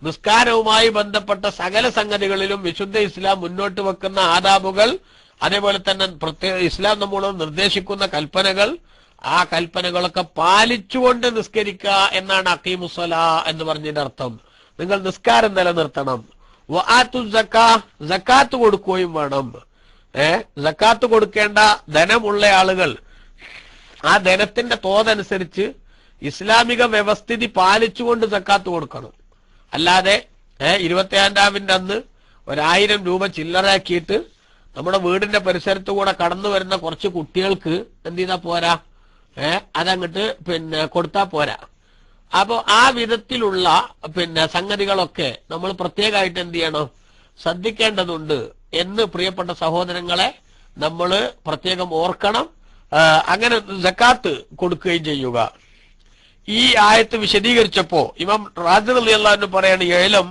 നിസ്കാരവുമായി ബന്ധപ്പെട്ട സകല സംഗതികളിലും വിശുദ്ധ ഇസ്ലാം മുന്നോട്ട് വെക്കുന്ന ആദാബുകൾ, അതേപോലെ തന്നെ ഇസ്ലാം നമ്മളോട് നിർദ്ദേശിക്കുന്ന കൽപ്പനകൾ, ആ കൽപ്പനകളൊക്കെ പാലിച്ചുകൊണ്ട് നിസ്കരിക്കുക എന്നാണ് അഖീമുസ്സലാ എന്ന് പറഞ്ഞതിന്റെ അർത്ഥം. നിങ്ങൾ നിസ്കാരം നിലനിർത്തണം. വആതു സക്കാത്ത് കൊടുക്കുകയും വേണം. സക്കാത്ത് കൊടുക്കേണ്ട ധനമുള്ള ആളുകൾ ആ ധനത്തിന്റെ തോതനുസരിച്ച് ഇസ്ലാമിക വ്യവസ്ഥിതി പാലിച്ചുകൊണ്ട് സക്കാത്ത് കൊടുക്കണം. അല്ലാതെ 25 അന്ന് 1000 രൂപ ചില്ലറാക്കിയിട്ട് നമ്മുടെ വീടിന്റെ പരിസരത്ത് കൂടെ കടന്നു വരുന്ന കുറച്ച് കുട്ടികൾക്ക് എന്ത് ചെയ്താ പോരാ, അതങ്ങട്ട് കൊടുത്താ പോരാ. അപ്പോ ആ വിധത്തിലുള്ള സംഗതികളൊക്കെ നമ്മൾ പ്രത്യേകമായിട്ട് എന്ത് ചെയ്യണം, ശ്രദ്ധിക്കേണ്ടതുണ്ട് എന്ന് പ്രിയപ്പെട്ട സഹോദരങ്ങളെ നമ്മൾ പ്രത്യേകം ഓർക്കണം. അങ്ങനെ സക്കാത്ത് കൊടുക്കുകയും ചെയ്യുക. ഈ ആയത്ത് വിശദീകരിച്ചപ്പോ ഇമാം റാസി റളിയല്ലാഹു അൻഹു പറയാണ്, യഅലം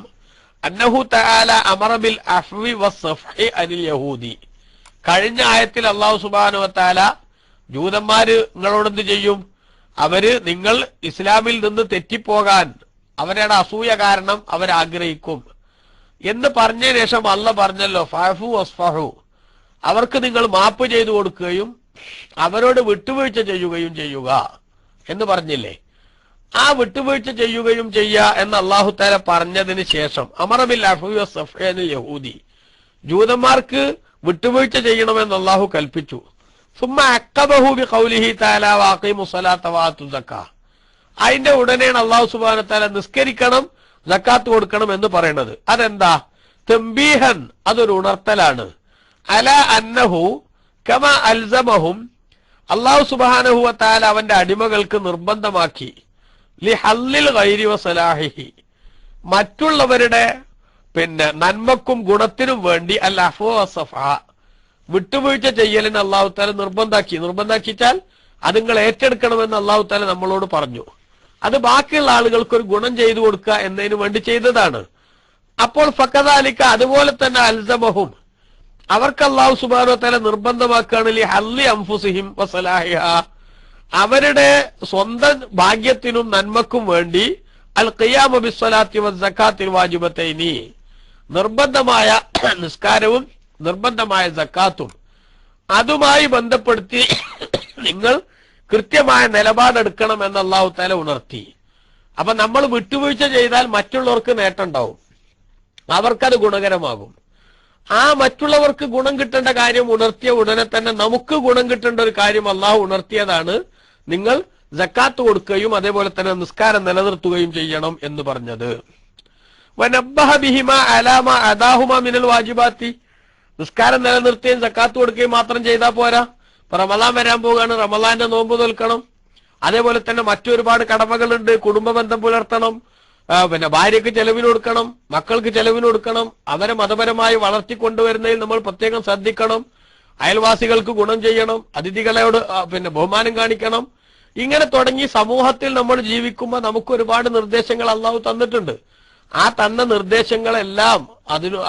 അന്നഹു തആല അമറ ബിൽ അഫ്വി വസ്സഫഹി അനിൽ യഹൂദി. കഴിഞ്ഞ ആയത്തിൽ അല്ലാഹു സുബ്ഹാനഹു വ തആല ജൂതന്മാര് നിങ്ങളോട് എന്ത് ചെയ്യും, അവര് നിങ്ങൾ ഇസ്ലാമിൽ നിന്ന് തെറ്റിപ്പോകാൻ അവരുടെ അസൂയ കാരണം അവരാഗ്രഹിക്കും എന്ന് പറഞ്ഞതിന് ശേഷം അല്ലാഹ് പറഞ്ഞല്ലോ, ഫഅഫു വസ്ഫഹു, അവർക്ക് നിങ്ങൾ മാപ്പ് ചെയ്തു കൊടുക്കുകയും അവരോട് വിട്ടുവീഴ്ച ചെയ്യുകയും ചെയ്യുക. എന്ന് പറഞ്ഞില്ലേ? ആ വിട്ടുവീഴ്ച ചെയ്യുകയും എന്ന് അല്ലാഹു തആല പറഞ്ഞതിന് ശേഷം അമറബിൽ അഫ്വി വസ്സഫ്ഹാനിൽ യഹൂദി, ജൂതന്മാർക്ക് വിട്ടുവീഴ്ച ചെയ്യണമെന്ന് അല്ലാഹു കൽപ്പിച്ചു. സുമ്മ അഖബഹു ബിഖൗലിഹി തആല വഅഖീമുസ്സലാത്ത വആതു സക്കാ. അതിന്റെ ഉടനെയാണ് അല്ലാഹു സുബ്ഹാനഹു വ തആല നിസ്കരിക്കണം, സക്കാത്ത് കൊടുക്കണം എന്ന് പറയുന്നത്. അതെന്താ? തംബീഹൻ, അതൊരു ഉണർത്തലാണ്. അല അന്നഹു കമ അൽസമഹും, അല്ലാഹു സുബ്ഹാനഹു വ തആല അവന്റെ അടിമകൾക്ക് നിർബന്ധമാക്കി ലിഹല്ലിൽ ഗൈരി വസലാഹിഹി, മറ്റുള്ളവരുടെ നന്മക്കും ഗുണത്തിനും വേണ്ടി അൽ അഫ്വ വസ്സഫഹ, വിട്ടുവീഴ്ച ചെയ്യലിന് അല്ലാഹു തആല നിർബന്ധാക്കിച്ചാൽ അത് നിങ്ങൾ ഏറ്റെടുക്കണമെന്ന് അല്ലാഹു തആല നമ്മളോട് പറഞ്ഞു. അത് ബാക്കിയുള്ള ആളുകൾക്ക് ഒരു ഗുണം ചെയ്തു കൊടുക്കുക എന്നതിന് വേണ്ടി ചെയ്തതാണ്. അപ്പോൾ ഫകദാലിക, അതുപോലെ തന്നെ അൽസമഹും, അവർക്ക് അല്ലാഹു സുബ്ഹാനഹു വ തആല നിർബന്ധമാക്കുകയാണ് ലിഹല്ലി അൻഫുസിഹിം വസലാഹിഹ, അവരുടെ സ്വന്തം ഭാഗ്യത്തിനും നന്മക്കും വേണ്ടി അൽ ഖിയാമ ബിസ്സലാത്തി വസ്സകാത്തിൽ വാജിബത്തൈനി, നിർബന്ധമായ നിസ്കാരവും നിർബന്ധമായ സക്കാത്തും അതുമായി ബന്ധപ്പെടുത്തി നിങ്ങൾ കൃത്യമായ നിലപാടെടുക്കണം എന്ന് അല്ലാഹു തആല ഉണർത്തി. അപ്പൊ നമ്മൾ വിട്ടുവീഴ്ച ചെയ്താൽ മറ്റുള്ളവർക്ക് നേട്ടം ഉണ്ടാവും, അവർക്കത് ഗുണകരമാകും. ആ മറ്റുള്ളവർക്ക് ഗുണം കിട്ടേണ്ട കാര്യം ഉണർത്തിയ ഉടനെ തന്നെ നമുക്ക് ഗുണം കിട്ടേണ്ട ഒരു കാര്യം അല്ലാഹു ഉണർത്തിയതാണ്, നിങ്ങൾ സക്കാത്ത് കൊടുക്കുകയും അതേപോലെ തന്നെ നിസ്കാരം നിലനിർത്തുകയും ചെയ്യണം എന്ന് പറഞ്ഞത്. വനബ്ബഹ ബിഹിമ അലാ മാ അദാഹുമാ മിനൽ വാജിബാത്തി, നിസ്കാരം നിലനിർത്തുകയും സക്കാത്ത് കൊടുക്കുകയും മാത്രം ചെയ്താൽ പോരാ. ഇപ്പൊ റമളാൻ വരാൻ പോവുകയാണ്, റമളാന്റെ നോമ്പ് നോൽക്കണം. അതേപോലെ തന്നെ മറ്റൊരുപാട് കടമകളുണ്ട്. കുടുംബ ബന്ധം പുലർത്തണം, ഭാര്യക്ക് ചെലവിന് കൊടുക്കണം, മക്കൾക്ക് ചെലവിന് കൊടുക്കണം, അവരെ മതപരമായി വളർത്തിക്കൊണ്ടുവരുന്നതിൽ നമ്മൾ പ്രത്യേകം ശ്രദ്ധിക്കണം, അയൽവാസികൾക്ക് ഗുണം ചെയ്യണം, അതിഥികളോട് ബഹുമാനം കാണിക്കണം. ഇങ്ങനെ തുടങ്ങി സമൂഹത്തിൽ നമ്മൾ ജീവിക്കുമ്പോൾ നമുക്ക് ഒരുപാട് നിർദ്ദേശങ്ങൾ അല്ലാഹു തന്നിട്ടുണ്ട്. ആ തന്ന നിർദ്ദേശങ്ങളെല്ലാം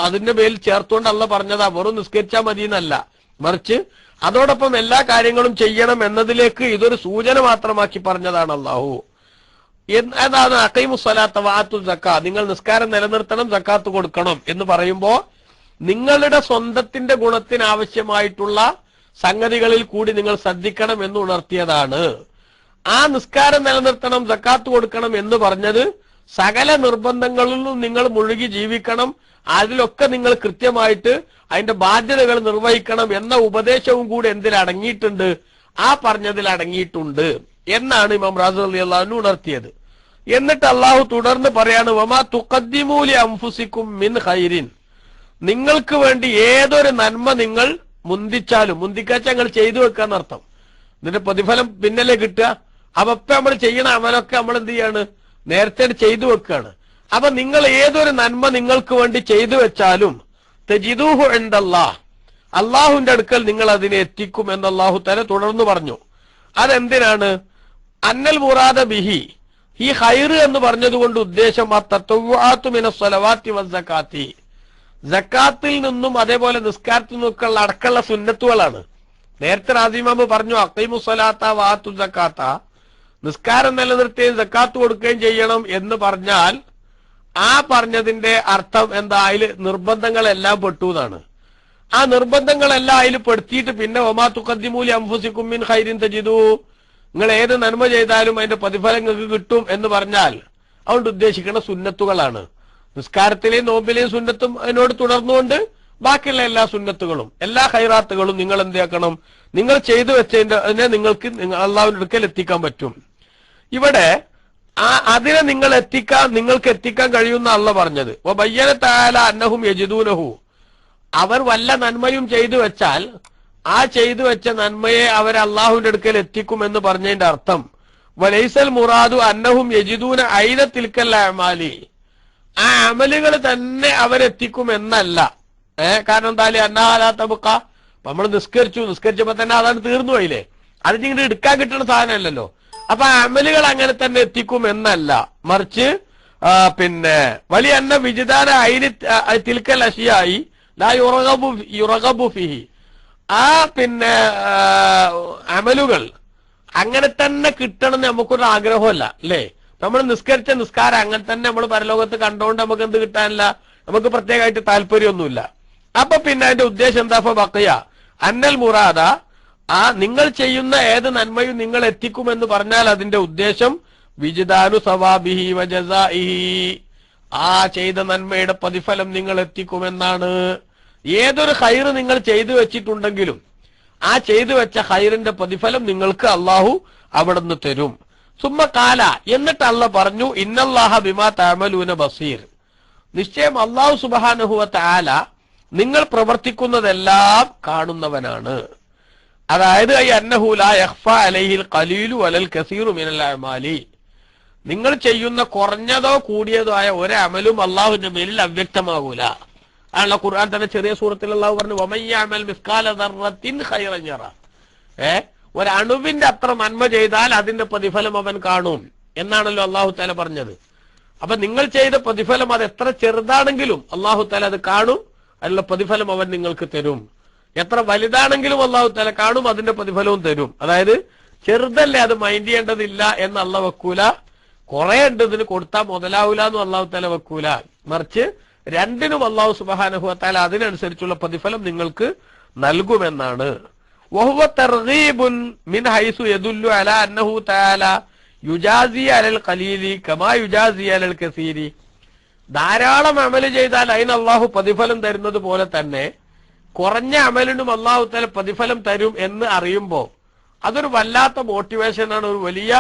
അതിന്റെ മേൽ ചേർത്തുകൊണ്ട് അല്ല പറഞ്ഞതാ വെറും നിസ്കരിച്ചാൽ മതി എന്നല്ല, മറിച്ച് അതോടൊപ്പം എല്ലാ കാര്യങ്ങളും ചെയ്യണം എന്നതിലേക്ക് ഇതൊരു സൂചന മാത്രമാക്കി പറഞ്ഞതാണ് അല്ലാഹു. അതാണ് അഖീമുസ്സലാത്ത വആതു സക്കാ, നിങ്ങൾ നിസ്കാരം നിലനിർത്തണം, സക്കാത്ത് കൊടുക്കണം എന്ന് പറയുമ്പോ നിങ്ങളുടെ സ്വന്തത്തിന്റെ ഗുണത്തിന് ആവശ്യമായിട്ടുള്ള സംഗതികളിൽ കൂടി നിങ്ങൾ ശ്രദ്ധിക്കണം എന്ന് ഉണർത്തിയതാണ്. ആ നിസ്കാരം നിലനിർത്തണം, സക്കാത്ത് കൊടുക്കണം എന്ന് പറഞ്ഞത് സകല നിർബന്ധങ്ങളിലും നിങ്ങൾ മുഴുകി ജീവിക്കണം, അതിലൊക്കെ നിങ്ങൾ കൃത്യമായിട്ട് അതിന്റെ ബാധ്യതകൾ നിർവഹിക്കണം എന്ന ഉപദേശവും കൂടി എന്തിൽ അടങ്ങിയിട്ടുണ്ട്? ആ പറഞ്ഞതിൽ അടങ്ങിയിട്ടുണ്ട് എന്നാണ് ഇമാം റാസി റളിയല്ലാഹു അൻഹു ഉണർത്തിയത്. എന്നിട്ട് അല്ലാഹു തുടർന്ന് പറയാണ്, വമാ തുഖദ്ദിമൂ ലി അൻഫുസികും മിൻ ഖൈരിൻ, നിങ്ങൾക്ക് വേണ്ടി ഏതൊരു നന്മ നിങ്ങൾ മുന്തിക്കാച്ച ഞങ്ങൾ ചെയ്തു വെക്കാന്നർത്ഥം. ഇതിന്റെ പ്രതിഫലം പിന്നല്ലേ കിട്ടുക. അപ്പൊ നമ്മൾ ചെയ്യണ അമലൊക്കെ നമ്മൾ എന്ത് ചെയ്യാണ്? നേരത്തെ ചെയ്തു വെക്കുകയാണ്. അപ്പൊ നിങ്ങൾ ഏതൊരു നന്മ നിങ്ങൾക്ക് വേണ്ടി ചെയ്തു വെച്ചാലും തജിദൂഹു ഇൻദല്ലാഹ്, അള്ളാഹുവിന്റെ അടുക്കൽ നിങ്ങൾ അതിനെ എത്തിക്കും എന്ന് അല്ലാഹു തആല തുടർന്ന് പറഞ്ഞു. അതെന്തിനാണ്? അന്നൽ മുറാദ ബിഹി, ഈ ഖൈറ് എന്ന് പറഞ്ഞതുകൊണ്ട് ഉദ്ദേശം അത്തത്വഅത്തു മിനസ് സ്വലവാത്തി വസ്സകാത്തി, സക്കാത്തിൽ നിന്നും അതേപോലെ നിസ്കാരത്തിൽ നിന്നൊക്കെയുള്ള അടക്കമുള്ള സുന്നത്തുകളാണ്. നേരത്തെ റാസിമാമ് പറഞ്ഞു അഖീമുസ്സലാത്ത വആതു സക്കാത്ത, നിസ്കാരം നിലനിർത്തുകയും സക്കാത്ത് കൊടുക്കുകയും ചെയ്യണം എന്ന് പറഞ്ഞാൽ ആ പറഞ്ഞതിന്റെ അർത്ഥം എന്താ? അതിൽ നിർബന്ധങ്ങളെല്ലാം പെട്ടു എന്നാണ്. ആ നിർബന്ധങ്ങളെല്ലാം അതിൽ പെടുത്തിയിട്ട് പിന്നെ വമാ തുഖദ്ദിമൂ ലി അൻഫുസികും മിൻ ഖൈരിൻ തജിദൂ, നിങ്ങൾ ഏത് നന്മ ചെയ്താലും അതിന്റെ പ്രതിഫലം നിങ്ങൾക്ക് കിട്ടും എന്ന് പറഞ്ഞാൽ അതുകൊണ്ട് ഉദ്ദേശിക്കുന്ന സുന്നത്തുകളാണ്. നിസ്കാരത്തിലെയും നോമ്പിലെയും സുന്നത്തും അതിനോട് തുടർന്നുകൊണ്ട് ബാക്കിയുള്ള എല്ലാ സുന്നത്തുകളും എല്ലാ ഖൈറാത്തുകളും നിങ്ങൾ എന്താക്കണം? നിങ്ങൾ ചെയ്തു വെച്ചതിന്റെ നിങ്ങൾക്ക് അള്ളാഹുവിന്റെ അടുക്കൽ എത്തിക്കാൻ പറ്റും. ഇവിടെ അതിനെ നിങ്ങൾക്ക് എത്തിക്കാൻ കഴിയുന്ന അള്ള പറഞ്ഞത് വബയ്യന തആല അന്നഹും യജിദൂനഹു, അവർ വല്ല നന്മയും ചെയ്തു വെച്ചാൽ ആ ചെയ്തു വെച്ച നന്മയെ അവർ അള്ളാഹുവിന്റെ അടുക്കൽ എത്തിക്കുമെന്ന് പറഞ്ഞതിന്റെ അർത്ഥം വലൈസൽ മുറാദു അന്നഹും യജിദൂന ഐന തിൽക്കൽ അഅമാലി, ആ അമലുകൾ തന്നെ അവരെത്തിക്കും എന്നല്ല. കാരണം എന്താ? അന്നഹാലാ തബ്ഖ, നമ്മൾ നിസ്കരിച്ചപ്പോ തന്നെ അതാണ് തീർന്നു പോയില്ലേ, അത് ഇങ്ങനെ എടുക്കാൻ കിട്ടുന്ന സാധനമല്ലല്ലോ. അപ്പൊ അമലുകൾ അങ്ങനെ തന്നെ എത്തിക്കും എന്നല്ല, മറിച്ച് വലിയ അന്ന വിജിദാന ഐനി തിൽക്കൽ അഷിയായി ലാ യുറഗബു ഫിഹി, ആ അമലുകൾ അങ്ങനെ തന്നെ കിട്ടണം എന്ന് നമുക്കൊരു ആഗ്രഹമല്ല അല്ലേ? നമ്മൾ നിസ്കരിച്ച നിസ്കാരം അങ്ങനെ തന്നെ നമ്മൾ പരലോകത്ത് കണ്ടോണ്ട് നമുക്ക് എന്ത് കിട്ടാനില്ല, നമുക്ക് പ്രത്യേകമായിട്ട് താല്പര്യമൊന്നുമില്ല. അപ്പൊ പിന്നെ അതിന്റെ ഉദ്ദേശം എന്താ? ബഖിയ അന്നൽ മുറാദ നിങ്ങൾ ചെയ്യുന്ന ഏത് നന്മയും നിങ്ങൾ എത്തിക്കുമെന്ന് പറഞ്ഞാൽ അതിന്റെ ഉദ്ദേശം വിജിദാനു സവാബിഹി വജസാഇഹി, ആ ചെയ്ത നന്മയുടെ പ്രതിഫലം നിങ്ങൾ എത്തിക്കുമെന്നാണ്. ഏതൊരു ഖൈറ് നിങ്ങൾ ചെയ്തു വെച്ചിട്ടുണ്ടെങ്കിലും ആ ചെയ്തു വെച്ച ഖൈറിന്റെ പ്രതിഫലം നിങ്ങൾക്ക് അള്ളാഹു അവിടുന്ന് തരും. സുമ്മ കാല, എന്നിട്ട് അള്ളാഹ് പറഞ്ഞു, ഇന്നല്ലാഹ ബിമാ തഅമലൂന ബസീർ, നിശ്ചയം അള്ളാഹു സുബ്ഹാനഹു വ തആല നിങ്ങൾ പ്രവർത്തിക്കുന്നതെല്ലാം കാണുന്നവനാണ്. അതായത് അന്നഹു ലാ യഖ്ഫാ അലൈഹിൽ ഖലീലു വലൽ കസീറു മിനൽ അഅമാലി, നിങ്ങൾ ചെയ്യുന്ന കുറഞ്ഞതോ കൂടിയതോ ആയ ഒരു അമലും അള്ളാഹുവിന്റെ മേലിൽ അവ്യക്തമാകൂല. ആണല്ലോ ഖുർആൻ തന്നെ ചെറിയ സൂറത്തിൽ അള്ളാഹു പറഞ്ഞു, വമയ്യഅമൽ മിസ്കാല ദർറത്തിൻ ഖൈറൻ യറ, ഒരു അണുവിന്റെ അത്ര നന്മ ചെയ്താൽ അതിന്റെ പ്രതിഫലം അവൻ കാണും എന്നാണല്ലോ അള്ളാഹു തആല പറഞ്ഞത്. അപ്പൊ നിങ്ങൾ ചെയ്ത പ്രതിഫലം അത് എത്ര ചെറുതാണെങ്കിലും അള്ളാഹു തആല അത് കാണും, അതിനുള്ള പ്രതിഫലം അവൻ നിങ്ങൾക്ക് തരും. എത്ര വലുതാണെങ്കിലും അള്ളാഹു തആല കാണും, അതിന്റെ പ്രതിഫലവും തരും. അതായത് ചെറുതല്ലേ, അത് മൈൻഡ് ചെയ്യേണ്ടതില്ല എന്ന് അള്ളാഹ് വെക്കൂല, കുറെ ഉണ്ട് ഇതിന് കൊടുത്താൽ മുതലാവൂല എന്നും അള്ളാഹു തആല വെക്കൂല. മറിച്ച് രണ്ടിനും അള്ളാഹു സുബ്ഹാനഹു വ തആല അതിനനുസരിച്ചുള്ള പ്രതിഫലം നിങ്ങൾക്ക് നൽകുമെന്നാണ്. വഹുവ തർഗീബുൻ മിൻ ഹൈസു യദുല്ലു അലാ അന്നഹു തആല യുജാസി അലൽ ഖലീലി കമാ യുജാസി അലൽ കസീരി, ധാരാളം അമല് ചെയ്താൽ അതിന് അള്ളാഹു പ്രതിഫലം തരുന്നത് പോലെ തന്നെ കുറഞ്ഞ അമലിനും അള്ളാഹു തആല പ്രതിഫലം തരും എന്ന് അറിയുമ്പോ അതൊരു വല്ലാത്ത മോട്ടിവേഷനാണ്, ഒരു വലിയ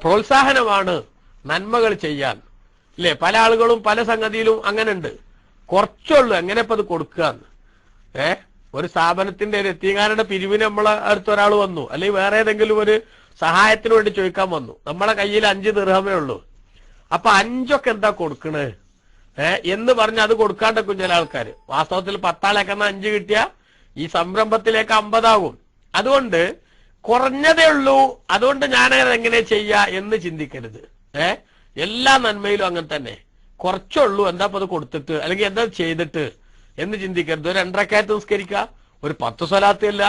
പ്രോത്സാഹനമാണ് നന്മകൾ ചെയ്യാൻ. ഇല്ലേ, പല ആളുകളും പല സംഗതിയിലും അങ്ങനെ ഉണ്ട്, കുറച്ചുള്ളൂ എങ്ങനെ ഇപ്പൊ അത് കൊടുക്കാന്ന്. ഒരു സ്ഥാപനത്തിന്റെ ഒരു എത്തിയങ്കാരുടെ പിരിവിന് നമ്മളെ അടുത്ത് ഒരാൾ വന്നു, അല്ലെങ്കിൽ വേറെ ഏതെങ്കിലും ഒരു സഹായത്തിന് വേണ്ടി ചോദിക്കാൻ വന്നു. നമ്മളെ കയ്യിൽ 5 ദിർഹമേ ഉള്ളൂ. അപ്പൊ 5 എന്താ കൊടുക്കണേ എന്ന് പറഞ്ഞ് അത് കൊടുക്കാണ്ടൊക്കെ ചില ആൾക്കാർ. വാസ്തവത്തിൽ 10 ആളേക്ക് 5 കിട്ടിയ ഈ സംരംഭത്തിലേക്ക് 50 ആകും. അതുകൊണ്ട് കുറഞ്ഞതേ ഉള്ളൂ, അതുകൊണ്ട് ഞാനത് എങ്ങനെ ചെയ്യാ എന്ന് ചിന്തിക്കരുത്. എല്ലാ നന്മയിലും അങ്ങനെ തന്നെ, കുറച്ചുള്ളൂ എന്താ അത് കൊടുത്തിട്ട് അല്ലെങ്കിൽ എന്താ ചെയ്തിട്ട് എന്ന് ചിന്തിക്കരുത്. ഒരു 2 റക്അത്ത് നിസ്കരിക്കുക, ഒരു 10 സ്വലാത്ത് ഇല്ല,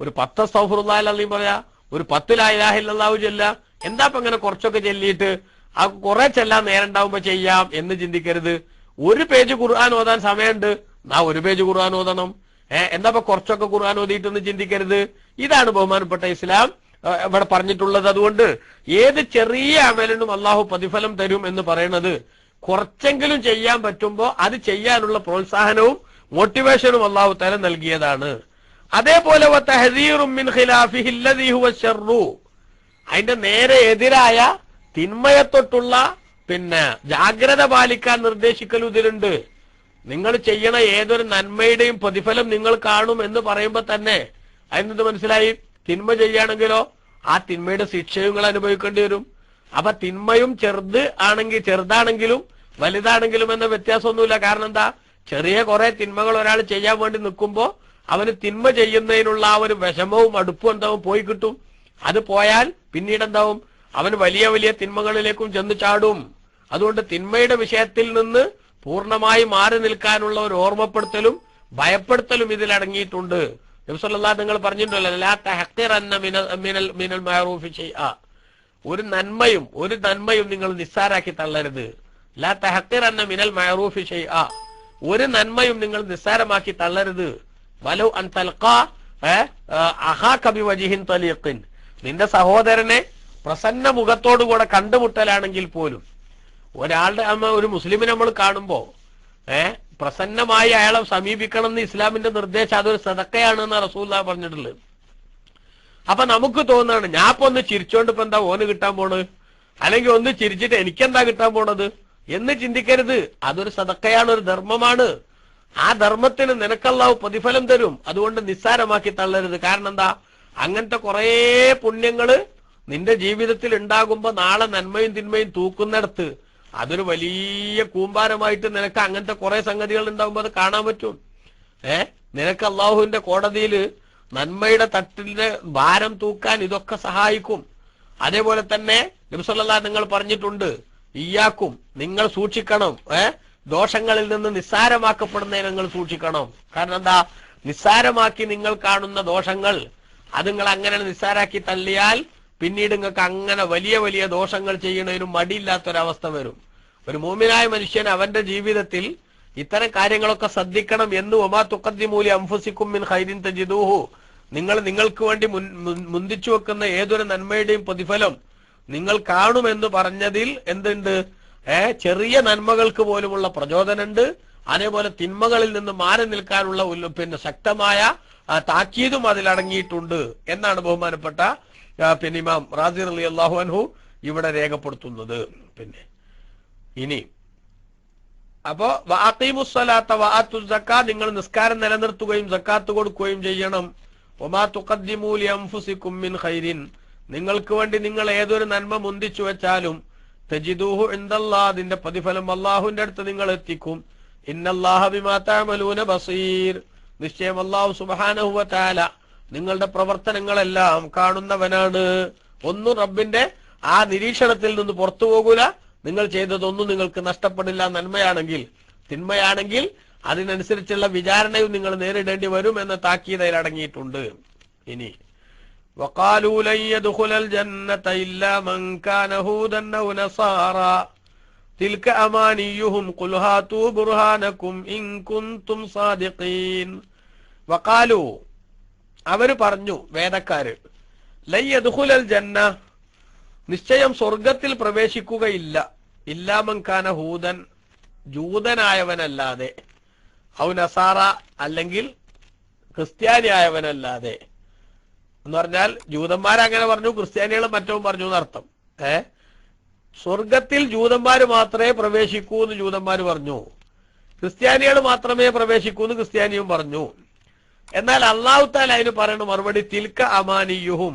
ഒരു 10 അസ്തഗ്ഫിറുല്ലാഹ് അലീം പറയാ, ഒരു 10 ലാ ഇലാഹ ഇല്ലല്ലാഹു ചൊല്ല, എന്താ ഇപ്പൊ ഇങ്ങനെ കുറച്ചൊക്കെ ചൊല്ലിയിട്ട് ആ കുറെ ചെല്ലാൻ നേരം ഉണ്ടാവുമ്പോ ചെയ്യാം എന്ന് ചിന്തിക്കരുത്. ഒരു പേജ് ഖുർആൻ ഓതാൻ സമയമുണ്ട്, ഒരു പേജ് ഖുർആൻ ഓതണം, എന്താ ഇപ്പൊ കുറച്ചൊക്കെ ഖുർആൻ ഓതിയിട്ടൊന്നും ചിന്തിക്കരുത്. ഇതാണ് ബഹുമാനപ്പെട്ട ഇസ്ലാം ഇവിടെ പറഞ്ഞിട്ടുള്ളത്. അതുകൊണ്ട് ഏത് ചെറിയ അമലിനും അള്ളാഹു പ്രതിഫലം തരും എന്ന് പറയുന്നത് കുറച്ചെങ്കിലും ചെയ്യാൻ പറ്റുമ്പോ അത് ചെയ്യാനുള്ള പ്രോത്സാഹനവും മോട്ടിവേഷനും അള്ളാഹു തആല നൽകിയതാണ്. അതേപോലെ അതിന്റെ നേരെ എതിരായ തിന്മയെ തൊട്ടുള്ള ജാഗ്രത പാലിക്കാൻ നിർദ്ദേശിക്കലും ഇതിലുണ്ട്. നിങ്ങൾ ചെയ്യണ ഏതൊരു നന്മയുടെയും പ്രതിഫലം നിങ്ങൾ കാണും എന്ന് പറയുമ്പോ തന്നെ അതിനെന്ത് മനസ്സിലായി? തിന്മ ചെയ്യുകയാണെങ്കിലോ ആ തിന്മയുടെ ശിക്ഷയും നിങ്ങൾ അനുഭവിക്കേണ്ടി വരും. അപ്പൊ തിന്മയും ചെറുതാണെങ്കിലും വലുതാണെങ്കിലും എന്ന വ്യത്യാസമൊന്നുമില്ല. കാരണം എന്താ, ചെറിയ കുറെ തിന്മകൾ ഒരാൾ ചെയ്യാൻ വേണ്ടി നിൽക്കുമ്പോ അവന് തിന്മ ചെയ്യുന്നതിനുള്ള ആ ഒരു വിഷമവും അടുപ്പും എന്താവും പോയി കിട്ടും. അത് പോയാൽ പിന്നീട് എന്താവും, അവന് വലിയ വലിയ തിന്മകളിലേക്കും ചെന്ന് ചാടും. അതുകൊണ്ട് തിന്മയുടെ വിഷയത്തിൽ നിന്ന് പൂർണ്ണമായി മാറി നിൽക്കാനുള്ള ഒരു ഓർമ്മപ്പെടുത്തലും ഭയപ്പെടുത്തലും ഇതിൽ അടങ്ങിയിട്ടുണ്ട്. നബി സല്ലല്ലാഹു നിങ്ങൾ പറഞ്ഞിട്ടുണ്ടല്ലോ, ലാ തഹഖിറന്ന മിനൽ മഅറൂഫി ശൈഅ, ഒരു നന്മയും നിങ്ങൾ നിസ്സാരാക്കി തള്ളരുത്. ലാ തഹഖിറന്ന മിനൽ മഅറൂഫി ശൈഅ, ഒരു നന്മയും നിങ്ങൾ നിസ്സാരമാക്കി തള്ളരുത്. വലൗ അൻ തൽഖാ അഖാക ബിവജ്ഹിൻ തലീഖിൻ, നിന്റെ സഹോദരനെ പ്രസന്ന മുഖത്തോടുകൂടെ കണ്ടുമുട്ടലാണെങ്കിൽ പോലും ഒരാളുടെ ഒരു മുസ്ലിമിനെ നമ്മൾ കാണുമ്പോ പ്രസന്നമായി അയാളെ സമീപിക്കണം എന്ന് ഇസ്ലാമിന്റെ നിർദ്ദേശം, അതൊരു സദക്കയാണെന്ന് റസൂലുള്ളാഹി പറഞ്ഞിട്ടുള്ളത്. അപ്പൊ നമുക്ക് തോന്നാണ്, ഞാൻ ഇപ്പൊ ഒന്ന് ചിരിച്ചോണ്ട് ഇപ്പൊ എന്താ ഓന് കിട്ടാൻ പോണ്, അല്ലെങ്കിൽ ഒന്ന് ചിരിച്ചിട്ട് എനിക്കെന്താ കിട്ടാൻ പോണത് എന്ന് ചിന്തിക്കരുത്. അതൊരു സദക്കയാണ്, ഒരു ധർമ്മമാണ്. ആ ധർമ്മത്തിന് നിനക്കല്ലാഹു പ്രതിഫലം തരും. അതുകൊണ്ട് നിസ്സാരമാക്കി തള്ളരുത്. കാരണം എന്താ, അങ്ങനത്തെ കുറെ പുണ്യങ്ങള് നിന്റെ ജീവിതത്തിൽ ഉണ്ടാകുമ്പോ നാളെ നന്മയും തിന്മയും തൂക്കുന്നിടത്ത് അതൊരു വലിയ കൂമ്പാരമായിട്ട് നിനക്ക് അങ്ങനത്തെ കുറെ സംഗതികൾ ഉണ്ടാകുമ്പോ അത് കാണാൻ പറ്റും. നിനക്ക് അള്ളാഹുവിന്റെ കോടതിയിൽ നന്മയുടെ തട്ടിന്റെ ഭാരം തൂക്കാൻ ഇതൊക്കെ സഹായിക്കും. അതേപോലെ തന്നെ നബി സല്ലല്ലാഹു നിങ്ങൾ പറഞ്ഞിട്ടുണ്ട്, ഇയ്യാക്കും, നിങ്ങൾ സൂക്ഷിക്കണം, ദോഷങ്ങളിൽ നിന്ന് നിസ്സാരമാക്കപ്പെടുന്നതിനെ നിങ്ങൾ സൂക്ഷിക്കണം. കാരണം എന്താ, നിസ്സാരമാക്കി നിങ്ങൾ കാണുന്ന ദോഷങ്ങൾ അത് നിങ്ങൾ അങ്ങനെ നിസ്സാരാക്കി തള്ളിയാൽ പിന്നീട് നിങ്ങൾക്ക് അങ്ങനെ വലിയ വലിയ ദോഷങ്ങൾ ചെയ്യുന്നതിനും മടിയില്ലാത്തൊരവസ്ഥ വരും. ഒരു മുഅ്മിനായ മനുഷ്യൻ അവന്റെ ജീവിതത്തിൽ ഇത്തരം കാര്യങ്ങളൊക്കെ ശ്രദ്ധിക്കണം എന്ന് വമാ തുഖദ്ദിമൂ ലി അൻഫുസികും മിൻ ഖൈരിൻ തജിദൂഹു, നിങ്ങൾക്ക് വേണ്ടി മുന്തിച്ചു വെക്കുന്ന ഏതൊരു നന്മയുടെയും പ്രതിഫലം നിങ്ങൾ കാണുമെന്ന് പറഞ്ഞതിൽ എന്തുണ്ട്? ചെറിയ നന്മകൾക്ക് പോലുമുള്ള പ്രചോദനമുണ്ട്. അതേപോലെ തിന്മകളിൽ നിന്ന് മാറി നിൽക്കാനുള്ള ശക്തമായ താക്കീതും അതിലടങ്ങിയിട്ടുണ്ട് എന്നാണ് ബഹുമാനപ്പെട്ട ഇമാം റാസി റളിയല്ലാഹു അൻഹു ഇവിടെ രേഖപ്പെടുത്തുന്നത്. പിന്നെ ഇനി അപ്പോ വഅഖീമുസ്സലാത്ത വആത്തുസ് സക്കാ, നിങ്ങൾ നിസ്കാരം നിലനിർത്തുകയും സക്കാത്ത് കൊടുക്കുകയും ചെയ്യണം. വമാ തുഖദ്ദിമൂ ലി അൻഫുസികും മിൻ ഖൈരിൻ, നിങ്ങൾക്ക് വേണ്ടി നിങ്ങൾ ഏതൊരു നന്മ മുന്തിച്ചു വെച്ചാലും തജിദൂഹു ഇൻദല്ലാഹ്, അതിന്റെ പ്രതിഫലം അല്ലാഹുവിന്റെ അടുത്ത് നിങ്ങൾ എത്തിക്കും. ഇന്നല്ലാഹ ബിമാ തഅമലൂന ബസീർ, നിശ്ചയം അല്ലാഹു സുബ്ഹാനഹു വ തആല നിങ്ങളുടെ പ്രവർത്തനങ്ങളെല്ലാം കാണുന്നവനാണ്. ഒന്നും റബ്ബിന്റെ ആ നിരീക്ഷണത്തിൽ നിന്ന് പുറത്തു പോകൂല. നിങ്ങൾ ചെയ്തതൊന്നും നിങ്ങൾക്ക് നഷ്ടപ്പെടില്ല. നന്മയാണെങ്കിൽ തിന്മയാണെങ്കിൽ അതിനനുസരിച്ചുള്ള വിചാരണയും നിങ്ങൾ നേരിടേണ്ടി വരും എന്ന താക്കീതയിൽ അടങ്ങിയിട്ടുണ്ട്. ഇനി വഖാലൂ ലൻ യദ്ഖുലൽ ജന്നത ഇല്ലാ മൻ കാന ഹൂദൻ ഔ നസാറ തിൽക അമാനിയുഹും ഖുൽ ഹാതു ബുർഹാനകും ഇൻ കുൻതും സാദിഖീൻ. വഖാലൂ, അവര് പറഞ്ഞു, വേദക്കാര്, ലൻ യദ്ഖുലൽ ജന്ന, നിശ്ചയം സ്വർഗത്തിൽ പ്രവേശിക്കുകയില്ല, ഇല്ലാ മൻ കാന ഹൂദൻ, ജൂതനായവനല്ലാതെ, ഔ നസാറ, അല്ലെങ്കിൽ ക്രിസ്ത്യാനിയായവനല്ലാതെ. എന്ന് പറഞ്ഞാൽ ജൂതന്മാരങ്ങനെ പറഞ്ഞു, ക്രിസ്ത്യാനികൾ മറ്റവും പറഞ്ഞു എന്നർത്ഥം. സ്വർഗത്തിൽ ജൂതന്മാര് മാത്രമേ പ്രവേശിക്കൂ എന്ന് ജൂതന്മാര് പറഞ്ഞു, ക്രിസ്ത്യാനികൾ മാത്രമേ പ്രവേശിക്കൂ എന്ന് ക്രിസ്ത്യാനിയും പറഞ്ഞു. എന്നാൽ അല്ലാഹു തആല അതിന് പറയുന്ന മറുപടി തിൽക അമാനിയുഹും,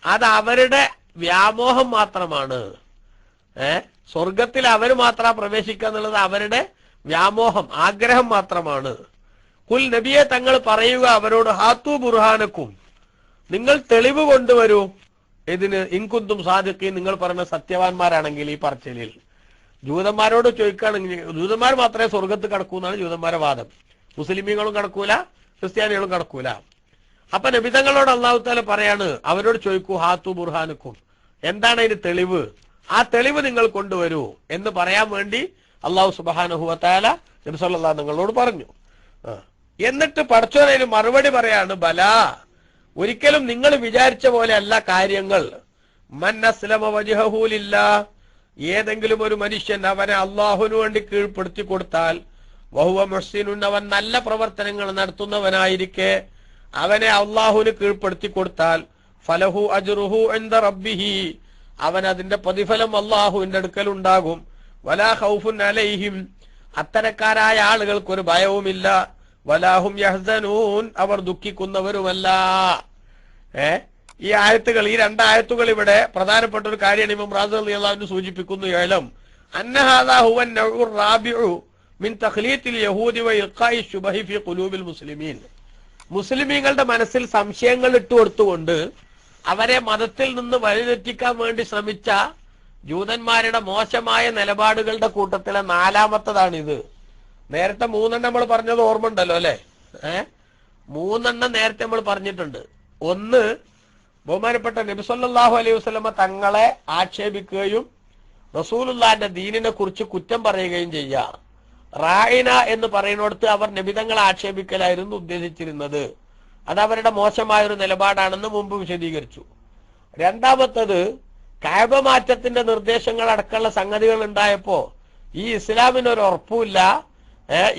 അത് അവരുടെ വ്യാമോഹം മാത്രമാണ്. സ്വർഗത്തിൽ അവർ മാത്രം പ്രവേശിക്കുക എന്നുള്ളത് അവരുടെ വ്യാമോഹം, ആഗ്രഹം മാത്രമാണ്. കുൽ നബിയെ, തങ്ങൾ പറയുക അവരോട്, ഹാത്തു ബുർഹാനക്കും, നിങ്ങൾ തെളിവ് കൊണ്ടുവരൂ. ഇതിന് ഇൻകുന്തും സാദിഖീൻ, നിങ്ങൾ പറയുന്ന സത്യവാന്മാരാണെങ്കിൽ. ഈ പറച്ചിലിൽ ജൂതന്മാരോട് ചോദിക്കുകയാണെങ്കിൽ, ജൂതന്മാർ മാത്രമേ സ്വർഗത്ത് കടക്കൂ എന്നാണ് ജൂതന്മാരുടെ വാദം. മുസ്ലിമീങ്ങളും കടക്കൂല, ക്രിസ്ത്യാനികളും കടക്കൂല. അപ്പൊ നബിതങ്ങളോട് അല്ലാഹു തആല പറയാണ്, അവരോട് ചോദിക്കൂ, ഹാത്തു ബുർഹാനക്കും, എന്താണ് അതിന് തെളിവ്, ആ തെളിവ് നിങ്ങൾ കൊണ്ടുവരൂ എന്ന് പറയാൻ വേണ്ടി അല്ലാഹു സുബ്ഹാനഹു വ തആല നബി സല്ലല്ലാഹു അലൈഹി വസല്ലം പറഞ്ഞു. എന്നിട്ട് പടച്ചോൻ അതിന് മറുപടി പറയാണ്, ബലാ, ഒരിക്കലും നിങ്ങൾ വിചാരിച്ച പോലെ അല്ല കാര്യങ്ങൾ. മൻ അസ്ലമ വജ്ഹഹു ലില്ലാഹ്, ഏതെങ്കിലും ഒരു മനുഷ്യൻ അവനെ അള്ളാഹുവിന് വേണ്ടി കീഴ്പ്പെടുത്തി കൊടുത്താൽ, വഹുവ മുഹ്സിനുൻ, അവൻ നല്ല പ്രവർത്തനങ്ങൾ നടത്തുന്നവനായിരിക്കെ അവനെ അള്ളാഹുവിന് കീഴ്പ്പെടുത്തി കൊടുത്താൽ, ഫലഹു അജ്റുഹു ഇൻദ റബ്ബിഹി, അവൻ അതിന്റെ പ്രതിഫലം അള്ളാഹുവിന്റെ അടുക്കൽ ഉണ്ടാകും. വലാ ഖൗഫുൻ അലൈഹിം, അത്തരക്കാരായ ആളുകൾക്ക് ഒരു ഭയവുമില്ല. വലാഹും യഹ്സനൂൻ, അവർ ദുഃഖിക്കുന്നവരുമല്ല. ഈ ആയത്തുകൾ, ഈ രണ്ടായത്തുകൾ ഇവിടെ പ്രധാനപ്പെട്ട ഒരു കാര്യമാണ് ഇമാം റാസി റളിയല്ലാഹു അൻഹു സൂചിപ്പിക്കുന്നു. യഅലം അന്ന ഹാദാ ഹുവ അൻ-നൗഉ റാബിഉ മിൻ തഖ്ലീത്തിൽ യഹൂദി വ ഇൽഖാഇ ശുബഹി ഫി ഖുലൂബിൽ മുസ്ലിമീൻ, മുസ്ലിമീങ്ങളുടെ മനസ്സിൽ സംശയങ്ങൾ ഇട്ടുകൊടുത്തുകൊണ്ട് അവരെ മതത്തിൽ നിന്ന് വഴിതെറ്റിക്കാൻ വേണ്ടി ശ്രമിച്ച ജൂതന്മാരുടെ മോശമായ നിലപാടുകളുടെ കൂട്ടത്തിലെ നാലാമത്തതാണിത്. നേരത്തെ 3 നമ്മൾ പറഞ്ഞത് ഓർമ്മ ഉണ്ടല്ലോ അല്ലെ? 3 നേരത്തെ നമ്മൾ പറഞ്ഞിട്ടുണ്ട്. ഒന്ന്, ബഹുമാനപ്പെട്ട നബി സല്ലല്ലാഹു അലൈഹി വസല്ലമ തങ്ങളെ ആക്ഷേപിക്കുകയും റസൂലുള്ളാഹിന്റെ ദീനിനെ കുറിച്ച് കുറ്റം പറയുകയും ചെയ്യുക. റായിന എന്ന് പറയുന്നിടത്ത് അവർ നബിതങ്ങളെ ആക്ഷേപിക്കലായിരുന്നു ഉദ്ദേശിച്ചിരുന്നത്. അത് അവരുടെ മോശമായൊരു നിലപാടാണെന്ന് മുമ്പ് വിശദീകരിച്ചു. രണ്ടാമത്തത്, കഅബ മാറ്റത്തിന്റെ നിർദ്ദേശങ്ങൾ അടക്കമുള്ള സംഗതികൾ ഉണ്ടായപ്പോ ഈ ഇസ്ലാമിനൊരു ഉറപ്പുമില്ല,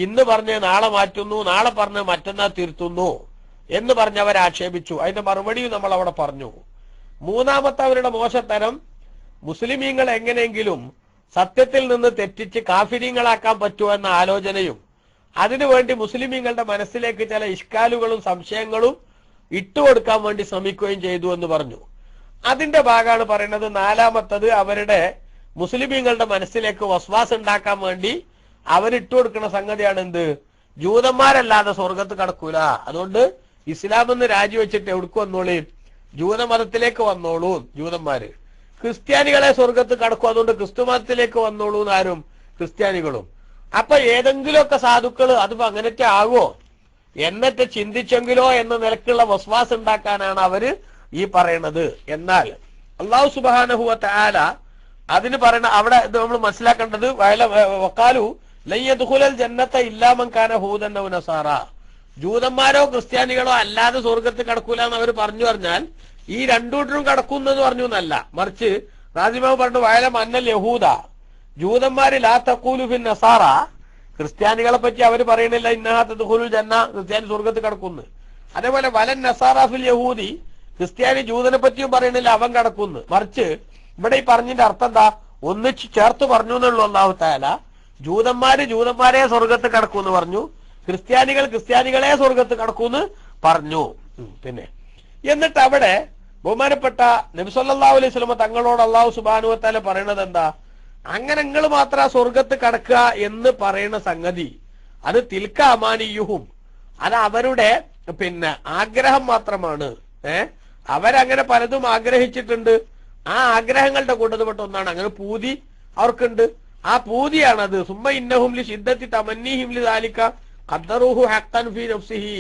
ഇന്ന് പറഞ്ഞ് നാളെ മാറ്റുന്നു, നാളെ പറഞ്ഞ് മറ്റന്നാ തിരുത്തുന്നു എന്ന് പറഞ്ഞ് അവരെ ആക്ഷേപിച്ചു. അതിന്റെ മറുപടിയും നമ്മൾ അവിടെ പറഞ്ഞു. മൂന്നാമത്തെ അവരുടെ മോശത്തരം, മുസ്ലിമീങ്ങൾ എങ്ങനെയെങ്കിലും സത്യത്തിൽ നിന്ന് തെറ്റിച്ച് കാഫിരീങ്ങളാക്കാൻ പറ്റുമോ എന്ന ആലോചനയും അതിനുവേണ്ടി മുസ്ലിമീങ്ങളുടെ മനസ്സിലേക്ക് ചില ഇഷ്കാലുകളും സംശയങ്ങളും ഇട്ടുകൊടുക്കാൻ വേണ്ടി ശ്രമിക്കുകയും ചെയ്തു എന്ന് പറഞ്ഞു. അതിന്റെ ഭാഗമാണ് പറയുന്നത്. നാലാമത്തത്, അവരുടെ മുസ്ലിമീങ്ങളുടെ മനസ്സിലേക്ക് വസ്വാസ് ഉണ്ടാക്കാൻ വേണ്ടി അവരിട്ടുകൊടുക്കുന്ന സംഗതിയാണ് എന്ത്, ജൂതന്മാരല്ലാതെ സ്വർഗത്ത് കടക്കൂല, അതുകൊണ്ട് ഇസ്ലാമെന്ന് രാജിവെച്ചിട്ട് എവിടേക്ക് വന്നോളൂ, ജൂതമതത്തിലേക്ക് വന്നോളൂ ജൂതന്മാര്. ക്രിസ്ത്യാനികളെ സ്വർഗത്ത് കടക്കും, അതുകൊണ്ട് ക്രിസ്തു മതത്തിലേക്ക് വന്നോളൂ എന്നാരും ക്രിസ്ത്യാനികളും. അപ്പൊ ഏതെങ്കിലുമൊക്കെ സാധുക്കള് അതിപ്പോ അങ്ങനത്തെ ആകുമോ എന്നിട്ട് ചിന്തിച്ചെങ്കിലോ എന്ന നിലക്കുള്ള വസ്വാസ് ഉണ്ടാക്കാനാണ് അവര് ഈ പറയണത്. എന്നാൽ അല്ലാഹു സുബ്ഹാനഹു വ തആല അതിന് പറയണ അവിടെ നമ്മൾ മനസ്സിലാക്കേണ്ടത്, വക്കാലു ലൻ യദ്ഖുലൽ ജന്നത ഇല്ലാ മൻ കാന ഹൂദൻ ഔ നസാറ, ജൂതന്മാരോ ക്രിസ്ത്യാനികളോ അല്ലാതെ സ്വർഗത്തിൽ കടക്കൂല എന്ന് അവർ പറഞ്ഞു പറഞ്ഞാൽ ഈ രണ്ടൂട്ടരും കടക്കുന്നെന്ന് പറഞ്ഞു എന്നല്ല, മറിച്ച് റാസിമാവ് പറഞ്ഞു വയലം അന്നൽ യഹൂദ, ജൂതന്മാര് ലാ തഖൂലു ഫിൻ നസാറ, ക്രിസ്ത്യാനികളെ പറ്റി അവർ പറയണില്ല ഇന്നഹാ തദ്ഖുലുൽ ജന്ന, ക്രിസ്ത്യാനി സ്വർഗത്തിൽ കടക്കുന്നു. അതേപോലെ വലൻ നസാറ ഫിൽ യഹൂദി, ക്രിസ്ത്യാനി ജൂതനെ പറ്റിയും പറയണില്ല അവൻ കടക്കുന്നു. മറിച്ച് ഇവിടെ ഈ പറഞ്ഞതിന്റെ അർത്ഥം എന്താ, ഒന്നിച്ച് ചേർത്ത് പറഞ്ഞു എന്നുള്ളൂ. അല്ലാഹു തആല ജൂതന്മാരെ സ്വർഗത്ത് കടക്കൂന്ന് പറഞ്ഞു, ക്രിസ്ത്യാനികളെ സ്വർഗത്ത് കടക്കൂന്ന് പറഞ്ഞു. പിന്നെ എന്നിട്ട് അവിടെ ബഹുമാനപ്പെട്ട നബി സല്ലല്ലാഹു അലൈഹി വസല്ലം തങ്ങളോട് അല്ലാഹു സുബ്ഹാനഹു വ തആല പറയണത് എന്താ, അങ്ങനെ നിങ്ങൾ മാത്രം സ്വർഗത്ത് കടക്കുക എന്ന് പറയുന്ന സംഗതി അത് തിൽക അമാനിയുഹും, അത് അവരുടെ പിന്നെ ആഗ്രഹം മാത്രമാണ്. അവരങ്ങനെ പലതും ആഗ്രഹിച്ചിട്ടുണ്ട്, ആ ആഗ്രഹങ്ങളുടെ കൂട്ടത്തിൽപ്പെട്ട ഒന്നാണ്. അങ്ങനെ പൂതി അവർക്കുണ്ട്, ആ പൂതിയാണത്. സുമ്മ ഇന്നഹും ലി ശിദ്ദത്തി തമന്നീഹിം ലിദാലിക ഖദ്ദറുഹു ഹഖ്ഖൻ ഫീ നഫ്സിഹി,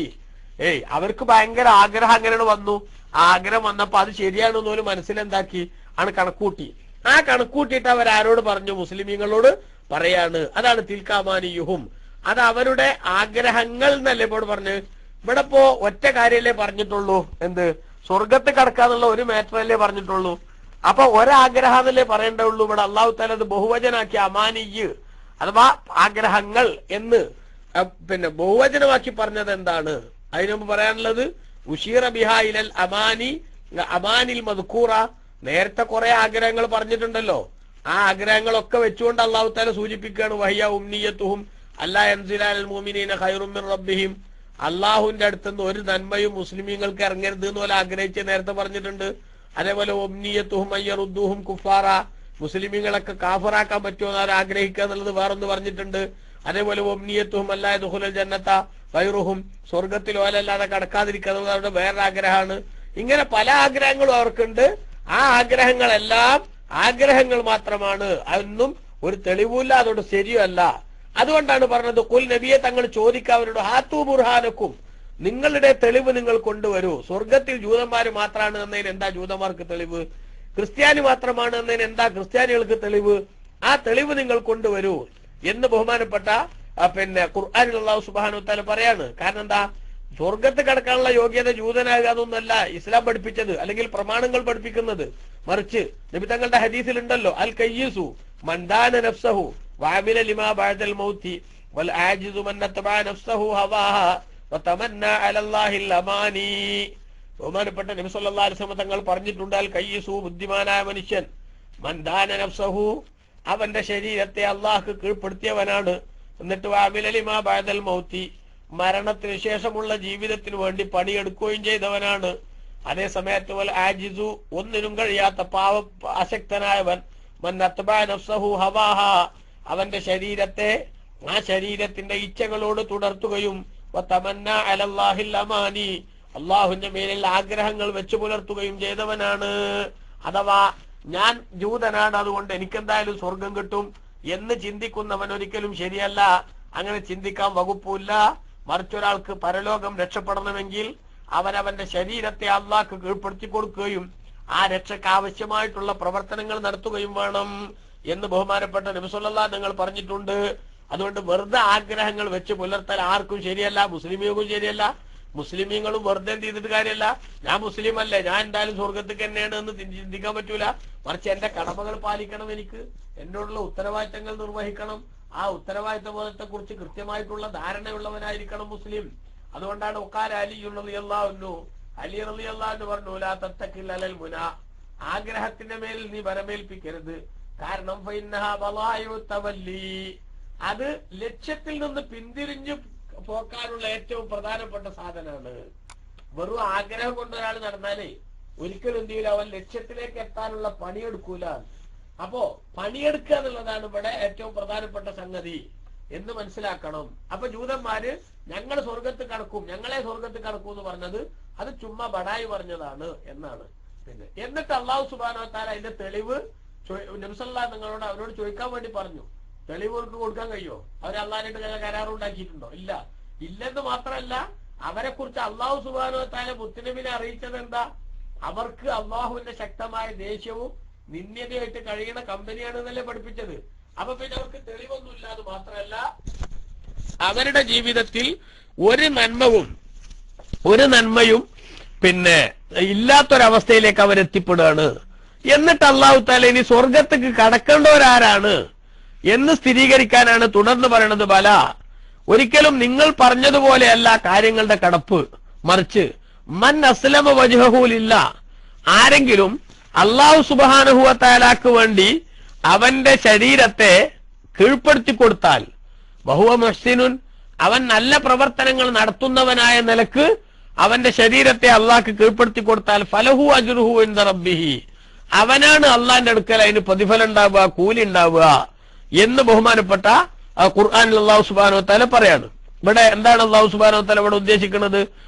അവർക്ക് ഭയങ്കര ആഗ്രഹം അങ്ങനെയാണ് വന്നു. ആ ആഗ്രഹം വന്നപ്പോ അത് ശരിയാണെന്ന് പോലും മനസ്സിലെന്താക്കി ആണ് കണക്കൂട്ടി. ആ കണക്കൂട്ടിയിട്ട് അവരാരോട് പറഞ്ഞു, മുസ്ലിമീങ്ങളോട് പറയാണ്. അതാണ് തിൽക്കാമാനിയുഹും, അത് അവരുടെ ആഗ്രഹങ്ങൾ എന്നല്ലേ ഇപ്പോൾ പറഞ്ഞു. ഇവിടെ ഇപ്പോ ഒറ്റ കാര്യമല്ലേ പറഞ്ഞിട്ടുള്ളൂ, എന്ത് സ്വർഗത്ത് കടക്കാന്നുള്ള ഒരു മാറ്ററല്ലേ പറഞ്ഞിട്ടുള്ളൂ. അപ്പൊ ഒരാഗ്രഹമല്ലേ പറയേണ്ടുള്ളൂ. ഇവിടെ അല്ലാഹു തആല അത് ബഹുവചനാക്കി അമാനിയ് അഥവാ ആഗ്രഹങ്ങൾ എന്ന് പിന്നെ ബഹുവചനമാക്കി പറഞ്ഞത് എന്താണ്? അതിനു മുമ്പ് പറയാനുള്ളത് ഉഷീറ ബിഹാ ഇലൽ അമാനിൽ മദ്കൂറ, നേരത്തെ കുറെ ആഗ്രഹങ്ങൾ പറഞ്ഞിട്ടുണ്ടല്ലോ, ആ ആഗ്രഹങ്ങളൊക്കെ വെച്ചുകൊണ്ട് അല്ലാഹു തആല സൂചിപ്പിക്കുകയാണ് വഹിയ ഉംനിയത്തുഹും അല്ലാ യൻസിലൽ മുഅ്മിനീന ഖൈറും മിർ റബ്ബിഹിം, അള്ളാഹുവിന്റെ അടുത്തുനിന്ന് ഒരു നന്മയും മുസ്ലിമീങ്ങൾക്ക് ഇറങ്ങരുത് എന്ന് പോലെ ആഗ്രഹിച്ച് നേരത്തെ പറഞ്ഞിട്ടുണ്ട്. അതേപോലെ ഒംനിയത്തുഹും അയ്യറുദ്ദുഹും കുഫാറ, മുസ്ലിമീങ്ങളൊക്കെ കാഫറാക്കാൻ പറ്റുമോ എന്ന് അവർ ആഗ്രഹിക്കുക എന്നുള്ളത് വേറൊന്ന് പറഞ്ഞിട്ടുണ്ട്. അതേപോലെ ഒംനിയത്തുഹും അല്ലാ യദ്ഖുലുൽ ജന്നത ഗൈറുഹും, സ്വർഗത്തിൽ ഓലല്ലാതെ കടക്കാതിരിക്കുക എന്നുള്ളത് അവരുടെ വേറൊരു ആഗ്രഹമാണ്. ഇങ്ങനെ പല ആഗ്രഹങ്ങളും അവർക്കുണ്ട്. ആ ആഗ്രഹങ്ങളെല്ലാം ആഗ്രഹങ്ങൾ മാത്രമാണ്, അതൊന്നും ഒരു തെളിവില്ല, അതോട് ശരിയല്ല. അതുകൊണ്ടാണ് പറഞ്ഞത് കുൽ നബിയെ തങ്ങൾ ചോദിക്കാവരോട് ഹാത്തു ബുർഹാനക്കും, നിങ്ങളുടെ തെളിവ് നിങ്ങൾ കൊണ്ടുവരൂ. സ്വർഗത്തിൽ ജൂതന്മാര് മാത്രമാണ് എന്നതിന് എന്താ ജൂതന്മാർക്ക് തെളിവ്? ക്രിസ്ത്യാനി മാത്രമാണ് എന്നതിന് എന്താ ക്രിസ്ത്യാനികൾക്ക് തെളിവ്? ആ തെളിവ് നിങ്ങൾ കൊണ്ടുവരൂ എന്ന് ബഹുമാനപ്പെട്ട പിന്നെ ഖുർആനിൽ അല്ലാഹു സുബ്ഹാനഹു വ തആല പറയാണ്. കാരണം എന്താ, സ്വർഗത്ത് കടക്കാനുള്ള യോഗ്യത ജൂതനാകാതൊന്നല്ല ഇസ്ലാം പഠിപ്പിച്ചത്, അല്ലെങ്കിൽ പ്രമാണങ്ങൾ പഠിപ്പിക്കുന്നത്. മറിച്ച് നബി തങ്ങളുടെ ഹദീസിൽ ഉണ്ടല്ലോ, അൽ കയ്യിസു മൻ ദാന നഫ്സഹു വഅമില ലിമാ ബഅദൽ മൗതി വൽ ആജിസു മൻ തബഅ നഫ്സഹു ഹവാഹ വതമന്ന അലല്ലാഹിൽ അമാനി. ബഹുമാനപ്പെട്ട നബി സല്ലല്ലാഹു അലൈഹി വസല്ലം തങ്ങൾ പറഞ്ഞിട്ടുണ്ട്, അൽ കയ്യിസു, ബുദ്ധിമാനായ മനുഷ്യൻ, മൻ ദാന നഫ്സഹു, അവന്റെ ശരീരത്തെ അള്ളാഹ്ക്ക് കീഴ്പ്പെടുത്തിയവനാണ്. എന്നിട്ട് വഅമില ലിമാ ബഅദൽ മൗതി, മരണത്തിന് ശേഷമുള്ള ജീവിതത്തിന് വേണ്ടി പണിയെടുക്കുകയും ചെയ്തവനാണ്. അതേ സമയത്ത് വൽ ആജിസു, ഒന്നിനും കഴിയാത്ത അശക്തനായവൻ, മൻ അത്ബഅ നഫ്സഹു ഹവാഹ, അവന്റെ ശരീരത്തെ ആ ശരീരത്തിന്റെ ഇച്ഛകളോട് തുടർത്തുകയും വതമന്ന അലല്ലാഹിൽ അമാനി, അള്ളാഹുവിന്റെ മേലിൽ ആഗ്രഹങ്ങൾ വെച്ചു പുലർത്തുകയും ചെയ്തവനാണ്. അഥവാ ഞാൻ ജൂതനാണ്, അതുകൊണ്ട് എനിക്കെന്തായാലും സ്വർഗം കിട്ടും എന്ന് ചിന്തിക്കുന്നവൻ ഒരിക്കലും ശരിയല്ല. അങ്ങനെ ചിന്തിക്കാൻ വകുപ്പില്ല. മറിച്ചൊരാൾക്ക് പരലോകം രക്ഷപ്പെടണമെങ്കിൽ അവനവന്റെ ശരീരത്തെ അള്ളാഹ്ക്ക് കീഴ്പ്പെടുത്തി കൊടുക്കുകയും ആ രക്ഷയ്ക്ക് ആവശ്യമായിട്ടുള്ള പ്രവർത്തനങ്ങൾ നടത്തുകയും വേണം എന്ന് ബഹുമാനപ്പെട്ട നബി സല്ലല്ലാഹു നിങ്ങൾ പറഞ്ഞിട്ടുണ്ട്. അതുകൊണ്ട് വെറുതെ ആഗ്രഹങ്ങൾ വെച്ച് പുലർത്താൻ ആർക്കും ശരിയല്ല, മുസ്ലിമീങ്ങൾക്കും ശരിയല്ല. മുസ്ലിമീങ്ങളും വെറുതെ എന്ത് ചെയ്തിട്ട് കാര്യമല്ല, ഞാൻ മുസ്ലിം അല്ലേ, ഞാൻ എന്തായാലും സ്വർഗത്തിൽ തന്നെയാണ് എന്ന് ചിന്തിക്കാൻ പറ്റൂല. മറിച്ച് എന്റെ കടമകൾ പാലിക്കണം, എനിക്ക് എന്നോടുള്ള ഉത്തരവാദിത്തങ്ങൾ നിർവഹിക്കണം. ആ ഉത്തരവാദിത്ത ബോധത്തെ കുറിച്ച് കൃത്യമായിട്ടുള്ള ധാരണയുള്ളവനായിരിക്കണം മുസ്ലിം. അതുകൊണ്ടാണ് ഒക്കാൽ അലി റളിയല്ലാഹു അൻഹു പറഞ്ഞു, ലാ തത്തഖിൽ അലൽ മുനാ, ആഗ്രഹത്തിന്റെ മേൽ നീ വരമേൽപ്പിക്കരുത്. കാരണം ഫഇന്നഹാ ബളായിഉ തവല്ലി, അത് ലക്ഷ്യത്തിൽ നിന്ന് പിന്തിരിഞ്ഞു പോക്കാനുള്ള ഏറ്റവും പ്രധാനപ്പെട്ട സാധനമാണ്. വെറും ആഗ്രഹം കൊണ്ട് ഒരാൾ നടന്നാലേ ഒരിക്കലും എന്ത് ചെയ്യൂല, അവൻ ലക്ഷ്യത്തിലേക്ക് എത്താനുള്ള പണിയെടുക്കൂല. അപ്പോ പണിയെടുക്കുക എന്നുള്ളതാണ് ഇവിടെ ഏറ്റവും പ്രധാനപ്പെട്ട സംഗതി എന്ന് മനസ്സിലാക്കണം. അപ്പൊ ജൂതന്മാര് ഞങ്ങൾ സ്വർഗത്ത് കടക്കും, ഞങ്ങളെ സ്വർഗത്ത് കടക്കും എന്ന് പറഞ്ഞത് അത് ചുമ്മാ ബടായി പറഞ്ഞതാണ് എന്നാണ്. പിന്നെ എന്നിട്ട് അല്ലാഹു സുബ്ഹാനഹു വ തആല അതിന്റെ തെളിവ് നബി സല്ലല്ലാഹു നിങ്ങളോട് അവരോട് ചോദിക്കാൻ വേണ്ടി പറഞ്ഞു. തെളിവ് അവർക്ക് കൊടുക്കാൻ കഴിയോ? അവർ അള്ളാഹിനായിട്ട് കരാറുണ്ടാക്കിയിട്ടുണ്ടോ? ഇല്ല. ഇല്ലെന്ന് മാത്രമല്ല, അവരെ കുറിച്ച് അല്ലാഹു സുബ്ഹാനഹു വ തആല മുത്തുനബിനെ അറിയിച്ചത് എന്താ? അവർക്ക് അള്ളാഹുവിന്റെ ശക്തമായ ദേഷ്യവും നിന്ദ്യതയായിട്ട് കഴിയുന്ന കമ്പനിയാണെന്നല്ലേ പഠിപ്പിച്ചത്. അപ്പൊ പിന്നെ അവർക്ക് തെളിവൊന്നുമില്ല. അത് മാത്രമല്ല, അവരുടെ ജീവിതത്തിൽ ഒരു നന്മയും പിന്നെ ഇല്ലാത്തൊരവസ്ഥയിലേക്ക് അവരെത്തിപ്പെടുകയാണ്. എന്നിട്ട് അല്ലാഹു തആല ഇനി സ്വർഗത്തേക്ക് കടക്കേണ്ടവരാരാണ് എന്ന് സ്ഥിരീകരിക്കാനാണ് തുടർന്ന് പറയുന്നത്. ബല, ഒരിക്കലും നിങ്ങൾ പറഞ്ഞതുപോലെയല്ല കാര്യങ്ങളുടെ കടപ്പ്. മറിച്ച് മൻ അസ്ലമ വജ്ഹഹു ലില്ലാ, ആരെങ്കിലും അല്ലാഹു സുബ്ഹാനഹു വ തആലാക്ക് വേണ്ടി അവന്റെ ശരീരത്തെ കീഴ്പ്പെടുത്തി കൊടുത്താൽ, വഹുവ മുഹ്സിനുൻ, അവൻ നല്ല പ്രവർത്തനങ്ങൾ നടത്തുന്നവനായ നിലക്ക് അവന്റെ ശരീരത്തെ അള്ളാഹ്ക്ക് കീഴ്പ്പെടുത്തി കൊടുത്താൽ, ഫലഹു അജ്റുഹു ഇൻദ റബ്ബിഹി, അവനാണ് അള്ളാന്റെ അടുക്കൽ അതിന് പ്രതിഫലം ഉണ്ടാവുക, കൂലി ഉണ്ടാവുക എന്ന് ബഹുമാനപ്പെട്ട ഖുർആനിൽ അല്ലാഹു സുബ്ഹാനഹു വ തആല പറയാണ്. ഇവിടെ എന്താണ് അല്ലാഹു സുബ്ഹാനഹു വ തആല ഇവിടെ ഉദ്ദേശിക്കുന്നത്?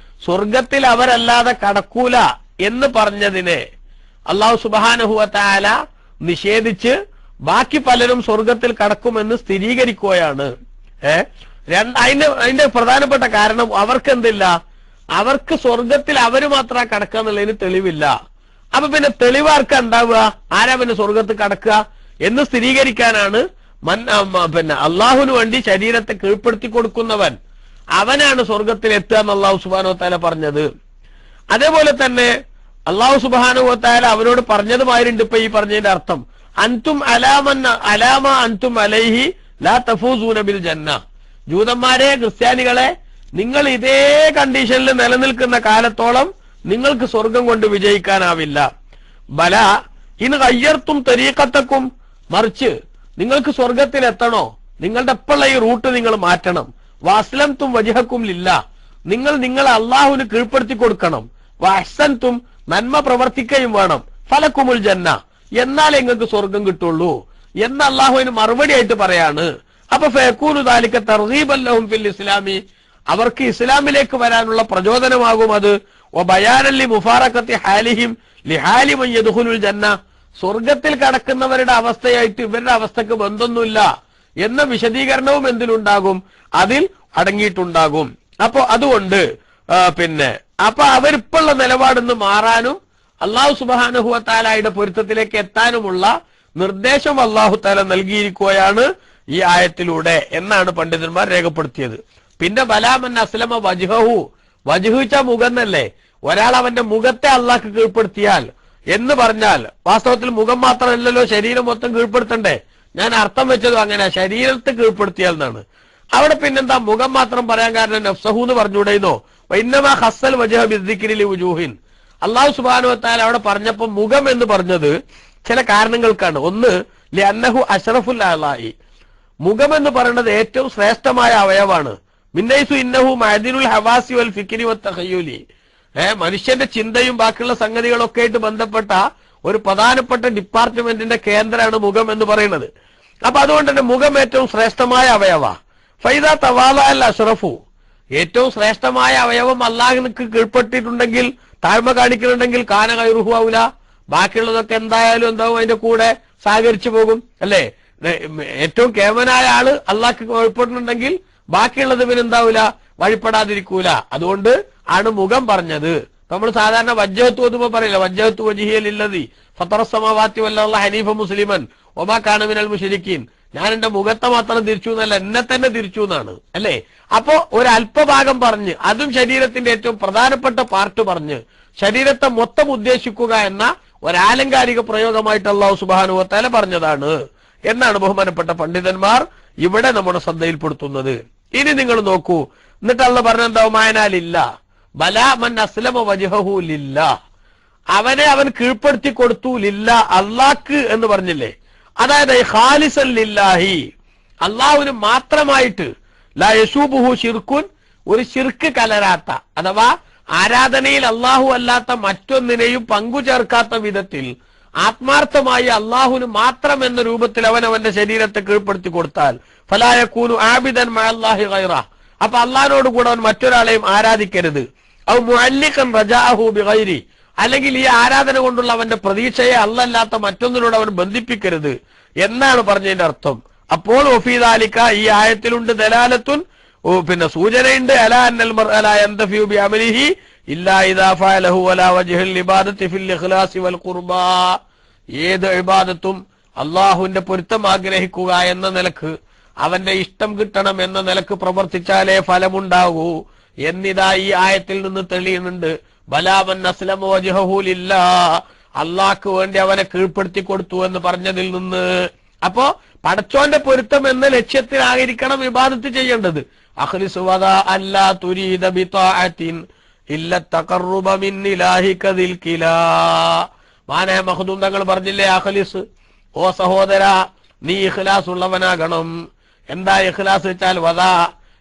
സ്വർഗത്തിൽ അവരല്ലാതെ കടക്കൂല എന്ന് പറഞ്ഞതിനെ അല്ലാഹു സുബ്ഹാനഹു വ തആല നിഷേധിച്ച് ബാക്കി പലരും സ്വർഗത്തിൽ കടക്കുമെന്ന് സ്ഥിരീകരിക്കുകയാണ്. അതിന്റെ പ്രധാനപ്പെട്ട കാരണം അവർക്ക് എന്തില്ല, അവർക്ക് സ്വർഗത്തിൽ അവര് മാത്രം കടക്കുക എന്നുള്ളതിന് തെളിവില്ല. അപ്പൊ പിന്നെ തെളിവാർക്ക ഉണ്ടാവുക, ആരാ പിന്നെ സ്വർഗത്തിൽ കടക്കുക എന്ന് സ്ഥിരീകരിക്കാനാണ് പിന്നെ അള്ളാഹുവിന് വേണ്ടി ശരീരത്തെ കീഴ്പ്പെടുത്തി കൊടുക്കുന്നവൻ അവനാണ് സ്വർഗത്തിൽ എത്തുക എന്ന് അല്ലാഹു സുബ്ഹാനഹു വ തആല പറഞ്ഞത്. അതേപോലെ തന്നെ അല്ലാഹു സുബ്ഹാനഹു വ തആല അവരോട് പറഞ്ഞതുമായിട്ടുണ്ട് ഇപ്പൊ ഈ പറഞ്ഞതിന്റെ അർത്ഥം, അൻതും അലാമ അൻതും അലൈഹി ലാ തഫൂസൂന ബിൽ ജന്ന. ജൂതന്മാരെ, ക്രിസ്ത്യാനികളെ, നിങ്ങൾ ഇതേ കണ്ടീഷനിൽ നിലനിൽക്കുന്ന കാലത്തോളം നിങ്ങൾക്ക് സ്വർഗം കൊണ്ട് വിജയിക്കാനാവില്ല. ബല ഇൻ ഗയ്യർതും തരീഖത്തക്കും, മറിച്ച് നിങ്ങൾക്ക് സ്വർഗത്തിൽ എത്തണോ, നിങ്ങളുടെ എപ്പോഴുള്ള ഈ റൂട്ട് നിങ്ങൾ മാറ്റണം. വഅസ്ലംതും വജ്ഹക്കും ലില്ലാ, നിങ്ങൾ അള്ളാഹുവിന് കീഴ്പ്പെടുത്തി കൊടുക്കണം. വഅഹ്സൻതും, നന്മ പ്രവർത്തിക്കുകയും വേണം. ഫലക്കുമുൽ ജന്ന, എന്നാലേ നിങ്ങൾക്ക് സ്വർഗം കിട്ടുള്ളൂ എന്ന് അള്ളാഹുവിന് മറുപടി ആയിട്ട് പറയാണ്. അപ്പൊ ഫയകൂനു ദാലിക തർഗീബൻ ലഹും ഫിൽ ഇസ്ലാമി, അവർക്ക് ഇസ്ലാമിലേക്ക് വരാനുള്ള പ്രചോദനമാകും അത്. വബയാനൻ ലിമുഫാറഖത്തി ഹാലിഹിം ലിഹാലി മൻ യദ്ഖുലുൽ ജന്ന, സ്വർഗത്തിൽ കടക്കുന്നവരുടെ അവസ്ഥയായിട്ട് ഇവരുടെ അവസ്ഥക്ക് ബന്ധമൊന്നുമില്ല എന്ന വിശദീകരണവും എന്തിലുണ്ടാകും, അതിൽ അടങ്ങിയിട്ടുണ്ടാകും. അപ്പൊ അതുകൊണ്ട് അപ്പൊ അവരിപ്പുള്ള നിലപാടിന്ന് മാറാനും അല്ലാഹു സുബ്ഹാനഹു വ തആലയുടെ പൊരുത്തത്തിലേക്ക് എത്താനുമുള്ള നിർദ്ദേശം അല്ലാഹു തആല നൽകിയിരിക്കുകയാണ് ഈ ആയത്തിലൂടെ എന്നാണ് പണ്ഡിതന്മാർ രേഖപ്പെടുത്തിയത്. പിന്നെ ബലാമൻ അസ്ലമ വജ്ഹഹു, വജ്ഹുച്ച മുഖം എന്നല്ലേ, ഒരാൾ അവന്റെ മുഖത്തെ അള്ളാഹ്ക്ക് കീഴ്പ്പെടുത്തിയാൽ എന്ന് പറഞ്ഞാൽ വാസ്തവത്തിൽ മുഖം മാത്രമല്ലല്ലോ, ശരീരം മൊത്തം കീഴ്പ്പെടുത്തണ്ടേ. ഞാൻ അർത്ഥം വെച്ചതും അങ്ങനെ, ശരീരത്തെ കീഴ്പ്പെടുത്തിയാൽ എന്നാണ്. അവിടെ പിന്നെന്താ മുഖം മാത്രം പറയാൻ കാരണം, നഫ്സഹു എന്ന് പറഞ്ഞുകൂടെയെന്നോ. ഇന്നമാ ഹസ്സൽ വജ്ഹ ബിദ്ദിക്രി ലിവുജൂഹിൻ, അല്ലാഹു സുബ്ഹാനഹു വ തആല അവിടെ പറഞ്ഞപ്പോൾ മുഖം എന്ന് പറഞ്ഞത് ചില കാരണങ്ങൾക്കാണ്. ഒന്ന്, ലിഅന്നഹു അഷ്റഫുൽ അഅ്ളാഇ, മുഖം എന്ന് പറയുന്നത് ഏറ്റവും ശ്രേഷ്ഠമായ അവയവാണ്. മിന്നൈസു ഇന്നഹു മഅദിനുൽ ഹവാസി വൽ ഫിക്രി വത്തഖയ്യുലി, മനുഷ്യന്റെ ചിന്തയും ബാക്കിയുള്ള സംഗതികളൊക്കെ ആയിട്ട് ബന്ധപ്പെട്ട ഒരു പ്രധാനപ്പെട്ട ഡിപ്പാർട്ട്മെന്റിന്റെ കേന്ദ്രമാണ് മുഖം എന്ന് പറയുന്നത്. അപ്പൊ അതുകൊണ്ട് തന്നെ മുഖം ഏറ്റവും ശ്രേഷ്ഠമായ അവയവ. ഫൈദ തവാല അൽ അഷ്റഫു, ഏറ്റവും ശ്രേഷ്ഠമായ അവയവം അള്ളാഹിക്ക് കീഴ്പ്പെട്ടിട്ടുണ്ടെങ്കിൽ, താഴ്മ കാണിക്കുന്നുണ്ടെങ്കിൽ, കാന ഗൈറുഹു ഔല, ബാക്കിയുള്ളതൊക്കെ എന്തായാലും എന്താവും അതിന്റെ കൂടെ സഹകരിച്ചു പോകും അല്ലേ. ഏറ്റവും കേവനായ ആള് അള്ളാഹ്ക്ക് വഴിപ്പെടുന്നുണ്ടെങ്കിൽ ബാക്കിയുള്ളത് പിന്നെന്താവൂല, വഴിപ്പെടാതിരിക്കൂല. അതുകൊണ്ട് ആണ് മുഖം പറഞ്ഞത്. നമ്മൾ സാധാരണ വജ്ജഹത്തു ഓതുമ്പോ പറയില്ല, വജ്ജഹത്തു വജ്ഹിയ ലില്ലദി ഫത്തറസ് സമാവാതി വൽ അർള ഹനീഫ മുസ്ലിമൻ വമാ കാന മിനൽ മുശ്രിക്കീൻ, ഞാൻ എന്റെ മുഖത്തെ മാത്രം തിരിച്ചു എന്നല്ല, എന്നെ തന്നെ തിരിച്ചു എന്നാണ് അല്ലേ. അപ്പോ ഒരു അല്പഭാഗം പറഞ്ഞ്, അതും ശരീരത്തിന്റെ ഏറ്റവും പ്രധാനപ്പെട്ട പാർട്ട് പറഞ്ഞ് ശരീരത്തെ മൊത്തം ഉദ്ദേശിക്കുക എന്ന ഒരാലങ്കാരിക പ്രയോഗമായിട്ട് അല്ലാഹു സുബ്ഹാനഹു വ തആല പറഞ്ഞതാണ് എന്നാണ് ബഹുമാനപ്പെട്ട പണ്ഡിതന്മാർ ഇവിടെ നമ്മുടെ ശ്രദ്ധയിൽപ്പെടുത്തുന്നത്. ഇനി നിങ്ങൾ നോക്കൂ, എന്നിട്ട് അല്ലാഹു പറഞ്ഞെന്താവും, മായനാലില്ല ബലാ മൻ അസ്ലമ വജ്ഹഹു ലില്ലാ, അവനെ അവൻ കീഴ്പ്പെടുത്തി കൊടുത്തു, ലില്ല അള്ളാഹ്ക്ക് എന്ന് പറഞ്ഞില്ലേ. അതായത് ഖാലിസൻ ലില്ലാഹി, അള്ളാഹുവിന് മാത്രമായിട്ട്, ലാ യശൂബുഹു ശിർക്കുൻ, ഒരു ശിർക്ക് കലരാത്ത, അഥവാ ആരാധനയിൽ അള്ളാഹു അല്ലാത്ത മറ്റൊന്നിനെയും പങ്കു ചേർക്കാത്ത വിധത്തിൽ ആത്മാർത്ഥമായി അള്ളാഹുവിന് മാത്രം എന്ന രൂപത്തിൽ അവൻ അവന്റെ ശരീരത്തെ കീഴ്പ്പെടുത്തി കൊടുത്താൽ, ഫലാ യകൂനു ആബിദൻ മഅല്ലാഹി ഗൈറ, അപ്പൊ അള്ളാഹിനോട് കൂടെ അവൻ മറ്റൊരാളെയും ആരാധിക്കരുത്. ഔ മുഅല്ലിഖൻ റജാഅഹു ബിഗൈരി, അല്ലെങ്കിൽ ഈ ആരാധന കൊണ്ടുള്ള അവന്റെ പ്രതീക്ഷയെ അല്ലാത്ത മറ്റൊന്നിനോട് അവൻ ബന്ധിപ്പിക്കരുത് എന്നാണ് പറഞ്ഞതിന്റെ അർത്ഥം. അപ്പോൾ വഫീദാലിക, ഈ ആയത്തിലുണ്ട് ദലാലത്തുൻ, സൂചനയുണ്ട്, അലാ അന്നൽ മർഅ ലാ യന്തഫിഉ ബിഅമലിഹി ഇല്ലാ ഇദാ ഫഅലഹു വലാ വജ്ഹൽ ഇബാദത്തി ഫിൽ ഇഖ്ലാസി വൽ ഖുർബാ, ഏത് ഇബാദത്തും അള്ളാഹുവിന്റെ പൊരുത്തം ആഗ്രഹിക്കുക എന്ന നിലക്ക്, അവന്റെ ഇഷ്ടം കിട്ടണം എന്ന നിലക്ക് പ്രവർത്തിച്ചാലേ ഫലമുണ്ടാകൂ എന്നിതാ ഈ ആയത്തിൽ നിന്ന് തെളിയുന്നുണ്ട്. ബലാമൻ അസ്ലമ വജ്ഹഹു ലില്ലാഹ്, അള്ളാഹ്ക്ക് വേണ്ടി അവനെ കീഴ്പ്പെടുത്തി കൊടുത്തു എന്ന് പറഞ്ഞതിൽ നിന്ന്. അപ്പോ പടച്ചോന്റെ പൊരുത്തം എന്ന ലക്ഷ്യത്തിലായിരിക്കണം ഇബാദത്ത് ചെയ്യേണ്ടത്. അഖ്ലിസു വദാ അല്ലാ തുരീദ ബിതാഅത്തിൻ ഇല്ല തഖർറുബ മിൻ ഇലാഹിക ദിൽ കിലാ. മാനേ മഖ്ദൂം തങ്ങൾ പറഞ്ഞില്ലേ, അഖ്ലിസ്, ഓ സഹോദര നീ ഇഖ്ലാസ് ഉള്ളവനാകണം. എന്താ ഇഖ്ലാസ് വെച്ചാൽ? വദാ,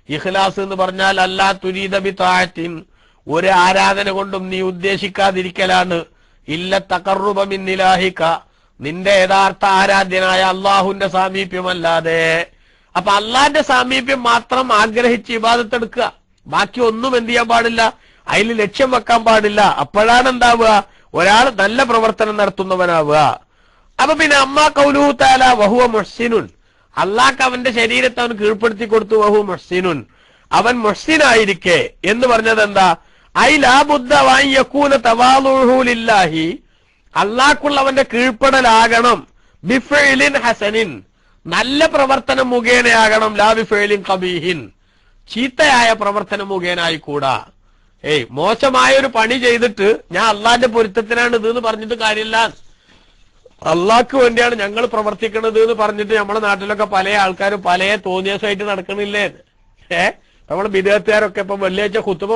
ഇഖ്ലാസ് എന്ന് പറഞ്ഞാൽ അല്ലാ തുരീദ ബിതാഅത്തിൻ, ഒരു ആരാധന കൊണ്ടും നീ ഉദ്ദേശിക്കാതിരിക്കലാണ്. ഇല്ല തഖർറുബ മിൻ ഇലാഹിക, നിന്റെ യഥാർത്ഥ ആരാധ്യനായ അള്ളാഹുവിന്റെ സാമീപ്യമല്ലാതെ. അപ്പൊ അള്ളാന്റെ സാമീപ്യം മാത്രം ആഗ്രഹിച്ച് ഇബാദത്ത് എടുക്കുക, ബാക്കി ഒന്നും എന്ത് ചെയ്യാൻ പാടില്ല, അതിൽ ലക്ഷ്യം വെക്കാൻ പാടില്ല. അപ്പോഴാണ് എന്താവുക, ഒരാൾ നല്ല പ്രവർത്തനം നടത്തുന്നവനാവുക. അപ്പൊ പിന്നെ അമ്മാ ഖൗലുഹു തആല വഹുവ മുഹ്സിനുൻ, അള്ളാഹ് അവന്റെ ശരീരത്തെ അവൻ കീഴ്പ്പെടുത്തി കൊടുത്തു. വഹു മുഹ്സിനുൻ, അവൻ മുഹ്സിനായിരിക്കെ എന്ന് പറഞ്ഞത് എന്താ? ഐ ലാ ബുദ്ദ വഅൻ യകൂന തവാളുഹു ലില്ലാഹി, അള്ളാഹ്ക്കുള്ളവന്റെ കീഴ്പ്പെടലാകണം. ബിഫഇലിൻ ഹസനിൻ, നല്ല പ്രവർത്തനം മുഖേനയാകണം. ലാ ബിഫഇലിൻ ഖബീഹിൻ, ചീത്തയായ പ്രവർത്തനം മുഖേനായിക്കൂടാ. മോശമായ ഒരു പണി ചെയ്തിട്ട് ഞാൻ അള്ളാന്റെ പൊരുത്തത്തിനാണ് ഇത് എന്ന് പറഞ്ഞിട്ട് കാര്യമില്ല. അള്ളാഹ്ക്ക് വേണ്ടിയാണ് ഞങ്ങൾ പ്രവർത്തിക്കുന്നത് എന്ന് പറഞ്ഞിട്ട് നമ്മുടെ നാട്ടിലൊക്കെ പല ആൾക്കാരും പല തോന്നിയസായിട്ട് നടക്കണില്ലേ? നമ്മൾ ബിദഅത്തുകാരൊക്കെ ഇപ്പൊ വെള്ളിയാഴ്ച ഖുതുബ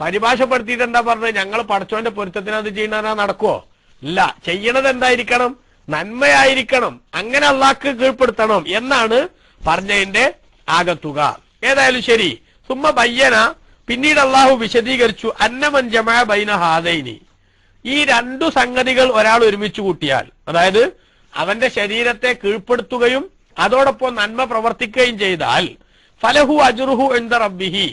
പരിഭാഷപ്പെടുത്തിയിട്ട് എന്താ പറഞ്ഞത്? ഞങ്ങൾ പടച്ചോന്റെ പൊരുത്തത്തിനത് ചെയ്യണ നടക്കുവോ? ഇല്ല. ചെയ്യണത് എന്തായിരിക്കണം? നന്മയായിരിക്കണം. അങ്ങനെ അള്ളാഹ്ക്ക് കീഴ്പ്പെടുത്തണം എന്നാണ് പറഞ്ഞതിന്റെ ആകത്തുക. ഏതായാലും ശരി. സുമ്മ ബയ്യന, പിന്നീട് അള്ളാഹു വിശദീകരിച്ചു, അന്നമൻ ജമഅ ബൈന ഹാദൈനി, ഈ രണ്ടു സംഗതികൾ ഒരാൾ ഒരുമിച്ച് കൂട്ടിയാൽ, അതായത് അവന്റെ ശരീരത്തെ കീഴ്പ്പെടുത്തുകയും അതോടൊപ്പം നന്മ പ്രവർത്തിക്കുകയും ചെയ്താൽ, ഫലഹു അജ്റുഹു ഇൻദ റബ്ബിഹി,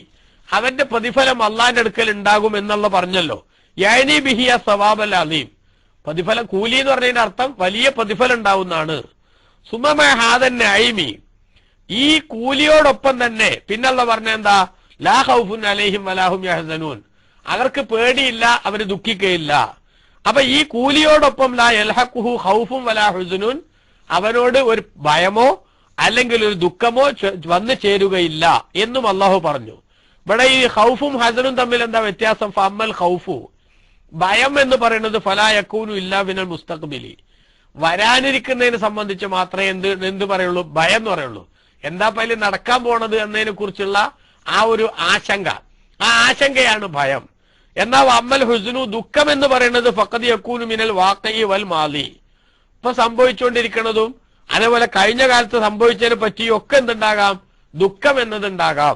അവന്റെ പ്രതിഫലം അള്ളാന്റെ അടുക്കൽ ഉണ്ടാകും എന്നുള്ള പറഞ്ഞല്ലോ. യഅനി ബിഹി അസ്സവാബൽ അലീം, പ്രതിഫലം, കൂലി എന്ന് പറഞ്ഞതിന്റെ അർത്ഥം വലിയ പ്രതിഫലം ഉണ്ടാവുന്നതാണ്. സുമമ ഹാദൻ നഈമി, ഈ കൂലിയോടൊപ്പം തന്നെ പിന്നല്ല പറഞ്ഞ എന്താ? ലാ ഖൗഫുൻ അലൈഹിം വലാഹും യഹ്സനൂൻ, അവർക്ക് പേടിയില്ല, അവര് ദുഃഖിക്കുകയില്ല. അപ്പൊ ഈ കൂലിയോടൊപ്പം ലാ യൽഹഖുഹു ഖൗഫുൻ വലാ ഹുസ്നുൻ, അവനോട് ഒരു ഭയമോ അല്ലെങ്കിൽ ഒരു ദുഃഖമോ വന്നു ചേരുകയില്ല എന്നും അള്ളാഹു പറഞ്ഞു. ഇവിടെ ഈ ഖൗഫും ഹസനും തമ്മിൽ എന്താ വ്യത്യാസം? ഫഅമ്മൽ ഖൗഫു, ഭയം എന്ന് പറയുന്നത് ഫലാ യകൂനു ഇല്ലാ മിനൽ മുസ്തഖ്ബിലി, വരാനിരിക്കുന്നതിനെ സംബന്ധിച്ച് മാത്രമേ എന്ത് പറയുള്ളൂ? ഭയം എന്ന് പറയുള്ളൂ. എന്താ പൈല് നടക്കാൻ പോണത് എന്നതിനെ കുറിച്ചുള്ള ആ ഒരു ആശങ്ക, ആ ആശങ്കയാണ് ഭയം. എന്നാൽ അമ്മൽ ഹുസ്നു, ദുഃഖം എന്ന് പറയുന്നത് ഫഖദ് യകൂനു മിനൽ വാഖഇ വൽ മാദി, ഇപ്പൊ സംഭവിച്ചുകൊണ്ടിരിക്കുന്നതും അതേപോലെ കഴിഞ്ഞ കാലത്ത് സംഭവിച്ചതിനെ പറ്റിയൊക്കെ എന്തുണ്ടാകാം? ദുഃഖം എന്നതുണ്ടാകാം.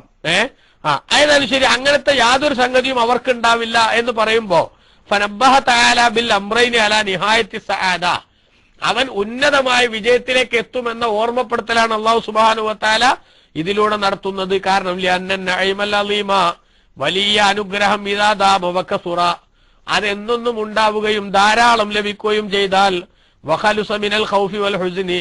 ഏതായാലും ശരി, അങ്ങനത്തെ യാതൊരു സംഗതിയും അവർക്ക് ഉണ്ടാവില്ല എന്ന് പറയുമ്പോ ഫനബ്ബഹ തആല ബിൽ അംറൈനി അലാ നിഹായത്തി സആദ, അവൻ ഉന്നതമായ വിജയത്തിലേക്ക് എത്തുമെന്ന ഓർമ്മപ്പെടുത്തലാണ് അല്ലാഹു സുബ്ഹാനഹു വ തആല ഇതിലൂടെ നടത്തുന്നത്. കാരണം ലിഅന്നൻ നഈമൽ അലീമ, വലിയ അനുഗ്രഹം ഇദാ ദാമ വകസുറ, അതെന്നൊന്നും ഉണ്ടാവുകയും ധാരാളം ലഭിക്കുകയും ചെയ്താൽ, വഖലുസ മിനൽ ഖൗഫി വൽ ഹുസ്നി,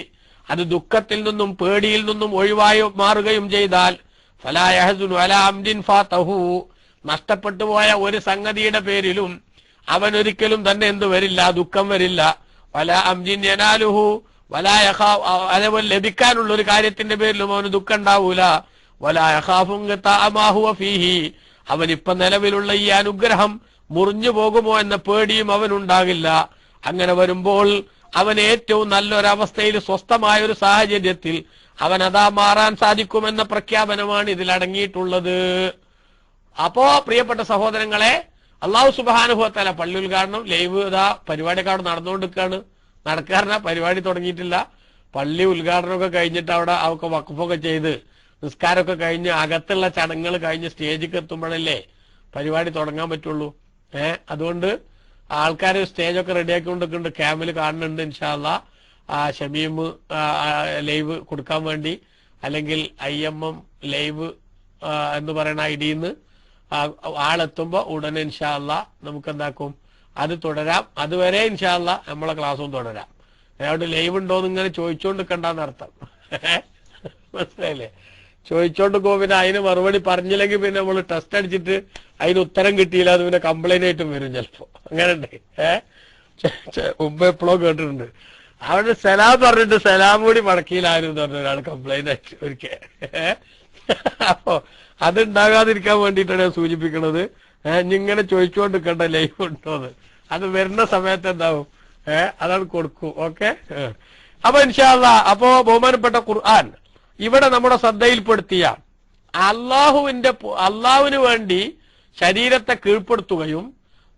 അത് ദുഃഖത്തിൽ നിന്നും പേടിയിൽ നിന്നും ഒഴിവായി മാറുകയും ചെയ്താൽ, ഫലാ യഹ്സുനു അലാ അംദിൻ ഫാതഹു, നഷ്ടപ്പെട്ടു പോയ ഒരു സംഗതിയുടെ പേരിലും അവൻ ഒരിക്കലും തന്നെ എന്ത് വരില്ല? ദുഃഖം വരില്ല. വലാ അംദിൻ യനാലുഹു വലാ യഖാഫ്, അതേപോലെ ലഭിക്കാനുള്ള ഒരു കാര്യത്തിന്റെ പേരിലും അവന് ദുഃഖം ഉണ്ടാവൂല. വലാ യഖാഫു മാ ഹുവ ഫീഹി, അവൻ ഇപ്പൊ നിലവിലുള്ള ഈ അനുഗ്രഹം മുറിഞ്ഞു പോകുമോ എന്ന പേടിയും അവനുണ്ടാകില്ല. അങ്ങനെ വരുമ്പോൾ അവൻ ഏറ്റവും നല്ലൊരവസ്ഥയിൽ, സ്വസ്ഥമായ ഒരു സാഹചര്യത്തിൽ അവൻ അതാ മാറാൻ സാധിക്കുമെന്ന പ്രഖ്യാപനമാണ് ഇതിൽ അടങ്ങിയിട്ടുള്ളത്. അപ്പോ പ്രിയപ്പെട്ട സഹോദരങ്ങളെ, അല്ലാഹു സുബ്ഹാനഹു വ തആല പള്ളി ഉദ്ഘാടനം ലൈവ് ഇതാ പരിപാടിയൊക്കെ അവിടെ നടന്നുകൊണ്ടിരിക്കുകയാണ്. നടക്കാറിന പരിപാടി തുടങ്ങിയിട്ടില്ല. പള്ളി ഉദ്ഘാടനമൊക്കെ കഴിഞ്ഞിട്ട് അവിടെ അവർക്ക് വഖഫൊക്കെ ചെയ്ത് നിസ്കാരമൊക്കെ കഴിഞ്ഞ് അകത്തുള്ള ചടങ്ങുകൾ കഴിഞ്ഞ് സ്റ്റേജിലേക്ക് എത്തുമ്പോഴല്ലേ പരിപാടി തുടങ്ങാൻ പറ്റുള്ളൂ. അതുകൊണ്ട് ആൾക്കാർ സ്റ്റേജൊക്കെ റെഡിയാക്കിക്കൊണ്ടിരിക്കുന്നുണ്ട്. ക്യാമ്പിൽ കാണുന്നുണ്ട്. ഇൻഷാ അല്ലാഹ് ഷമീം ലൈവ് കൊടുക്കാൻ വേണ്ടി, അല്ലെങ്കിൽ IMM ലൈവ് എന്ന് പറയുന്ന ഐഡിന്ന് ആളെത്തുമ്പോ ഉടനെ ഇൻഷാ അല്ലാഹ് നമുക്ക് എന്താക്കും, അത് തുടരാം. അതുവരെ ഇൻഷാ അല്ലാഹ് നമ്മളെ ക്ലാസ്സും തുടരാം. അതുകൊണ്ട് ലൈവ് ഉണ്ടോന്ന് ഇങ്ങനെ ചോദിച്ചോണ്ടിരിക്കണ്ടെന്ന് അർത്ഥം. മനസ്സിലായില്ലേ? ചോദിച്ചോണ്ടിരിക്കുമ്പോ പിന്നെ അതിന് മറുപടി പറഞ്ഞില്ലെങ്കിൽ പിന്നെ നമ്മൾ ടെസ്റ്റ് അടിച്ചിട്ട് അതിന് ഉത്തരം കിട്ടിയില്ല, അത് പിന്നെ കംപ്ലൈന്റ് ആയിട്ടും വരും ചിലപ്പോ. അങ്ങനെ ഉണ്ട്. മുമ്പ് എപ്പോഴോ കേട്ടിട്ടുണ്ട്. അവിടെ സലാം പറഞ്ഞിട്ട് സലാം കൂടി മടക്കിയില്ലായിരുന്നു എന്ന് പറഞ്ഞ ഒരാൾ കംപ്ലൈന്റ് ആയിട്ട് ഒരിക്കൽ. അപ്പോ അതുണ്ടാകാതിരിക്കാൻ വേണ്ടിയിട്ടാണ് ഞാൻ സൂചിപ്പിക്കുന്നത്. ഇങ്ങനെ ചോദിച്ചുകൊണ്ടിരിക്കേണ്ട ലൈഫ് ഉണ്ടോന്ന്. അത് വരുന്ന സമയത്ത് എന്താവും, അതാണ് കൊടുക്കും. ഓക്കെ. അപ്പൊ ഇൻഷാ അല്ലാഹ്, അപ്പോ ബഹുമാനപ്പെട്ട ഖുർആൻ ഇവിടെ നമ്മുടെ ശ്രദ്ധയിൽപ്പെടുത്തിയ അള്ളാഹുവിന് വേണ്ടി ശരീരത്തെ കീഴ്പ്പെടുത്തുകയും